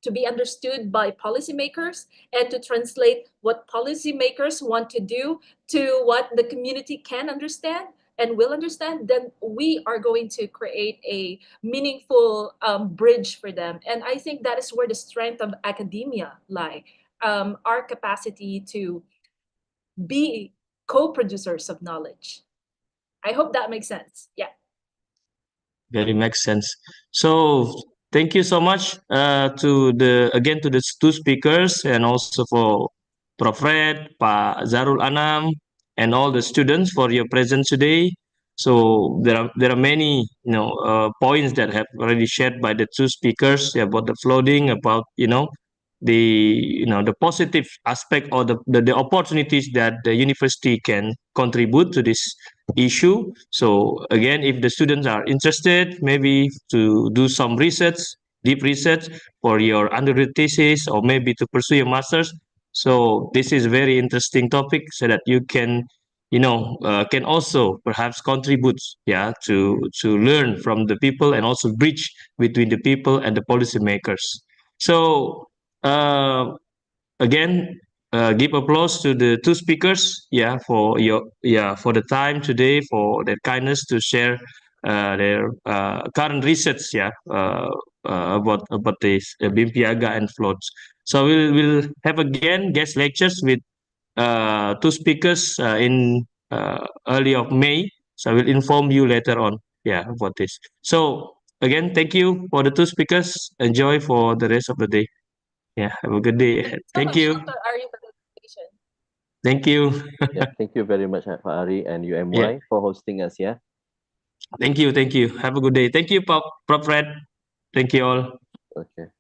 to be understood by policymakers and to translate what policymakers want to do to what the community can understand and will understand, then we are going to create a meaningful bridge for them. And I think that is where the strength of academia lie, our capacity to be co-producers of knowledge. I hope that makes sense. Yeah. Very makes sense. So thank you so much to the two speakers, and also for Prof. Red, Pak Zarul Anam, and all the students for your presence today. So there are many points that have already shared by the two speakers about the flooding, about the positive aspect or the opportunities that the university can contribute to this issue. So again, if the students are interested, maybe to do some research, deep research for your undergraduate thesis, or maybe to pursue your master's. So this is very interesting topic, so that you can can also perhaps contribute to learn from the people, and also bridge between the people and the policymakers. So again, give applause to the two speakers, for for the time today, for their kindness to share their current research, about this BIMP EAGA and floods. So we'll have again guest lectures with two speakers in early of May. So I will inform you later on, about this. So again, thank you for the two speakers. Enjoy for the rest of the day. Yeah, have a good day. Thank you. Dr. Ari, for the invitation. Thank you. Yeah, thank you very much, Pak Ari and UMY, for hosting us. Yeah. Thank you. Have a good day. Thank you, Prof. Fred. Thank you all. Okay.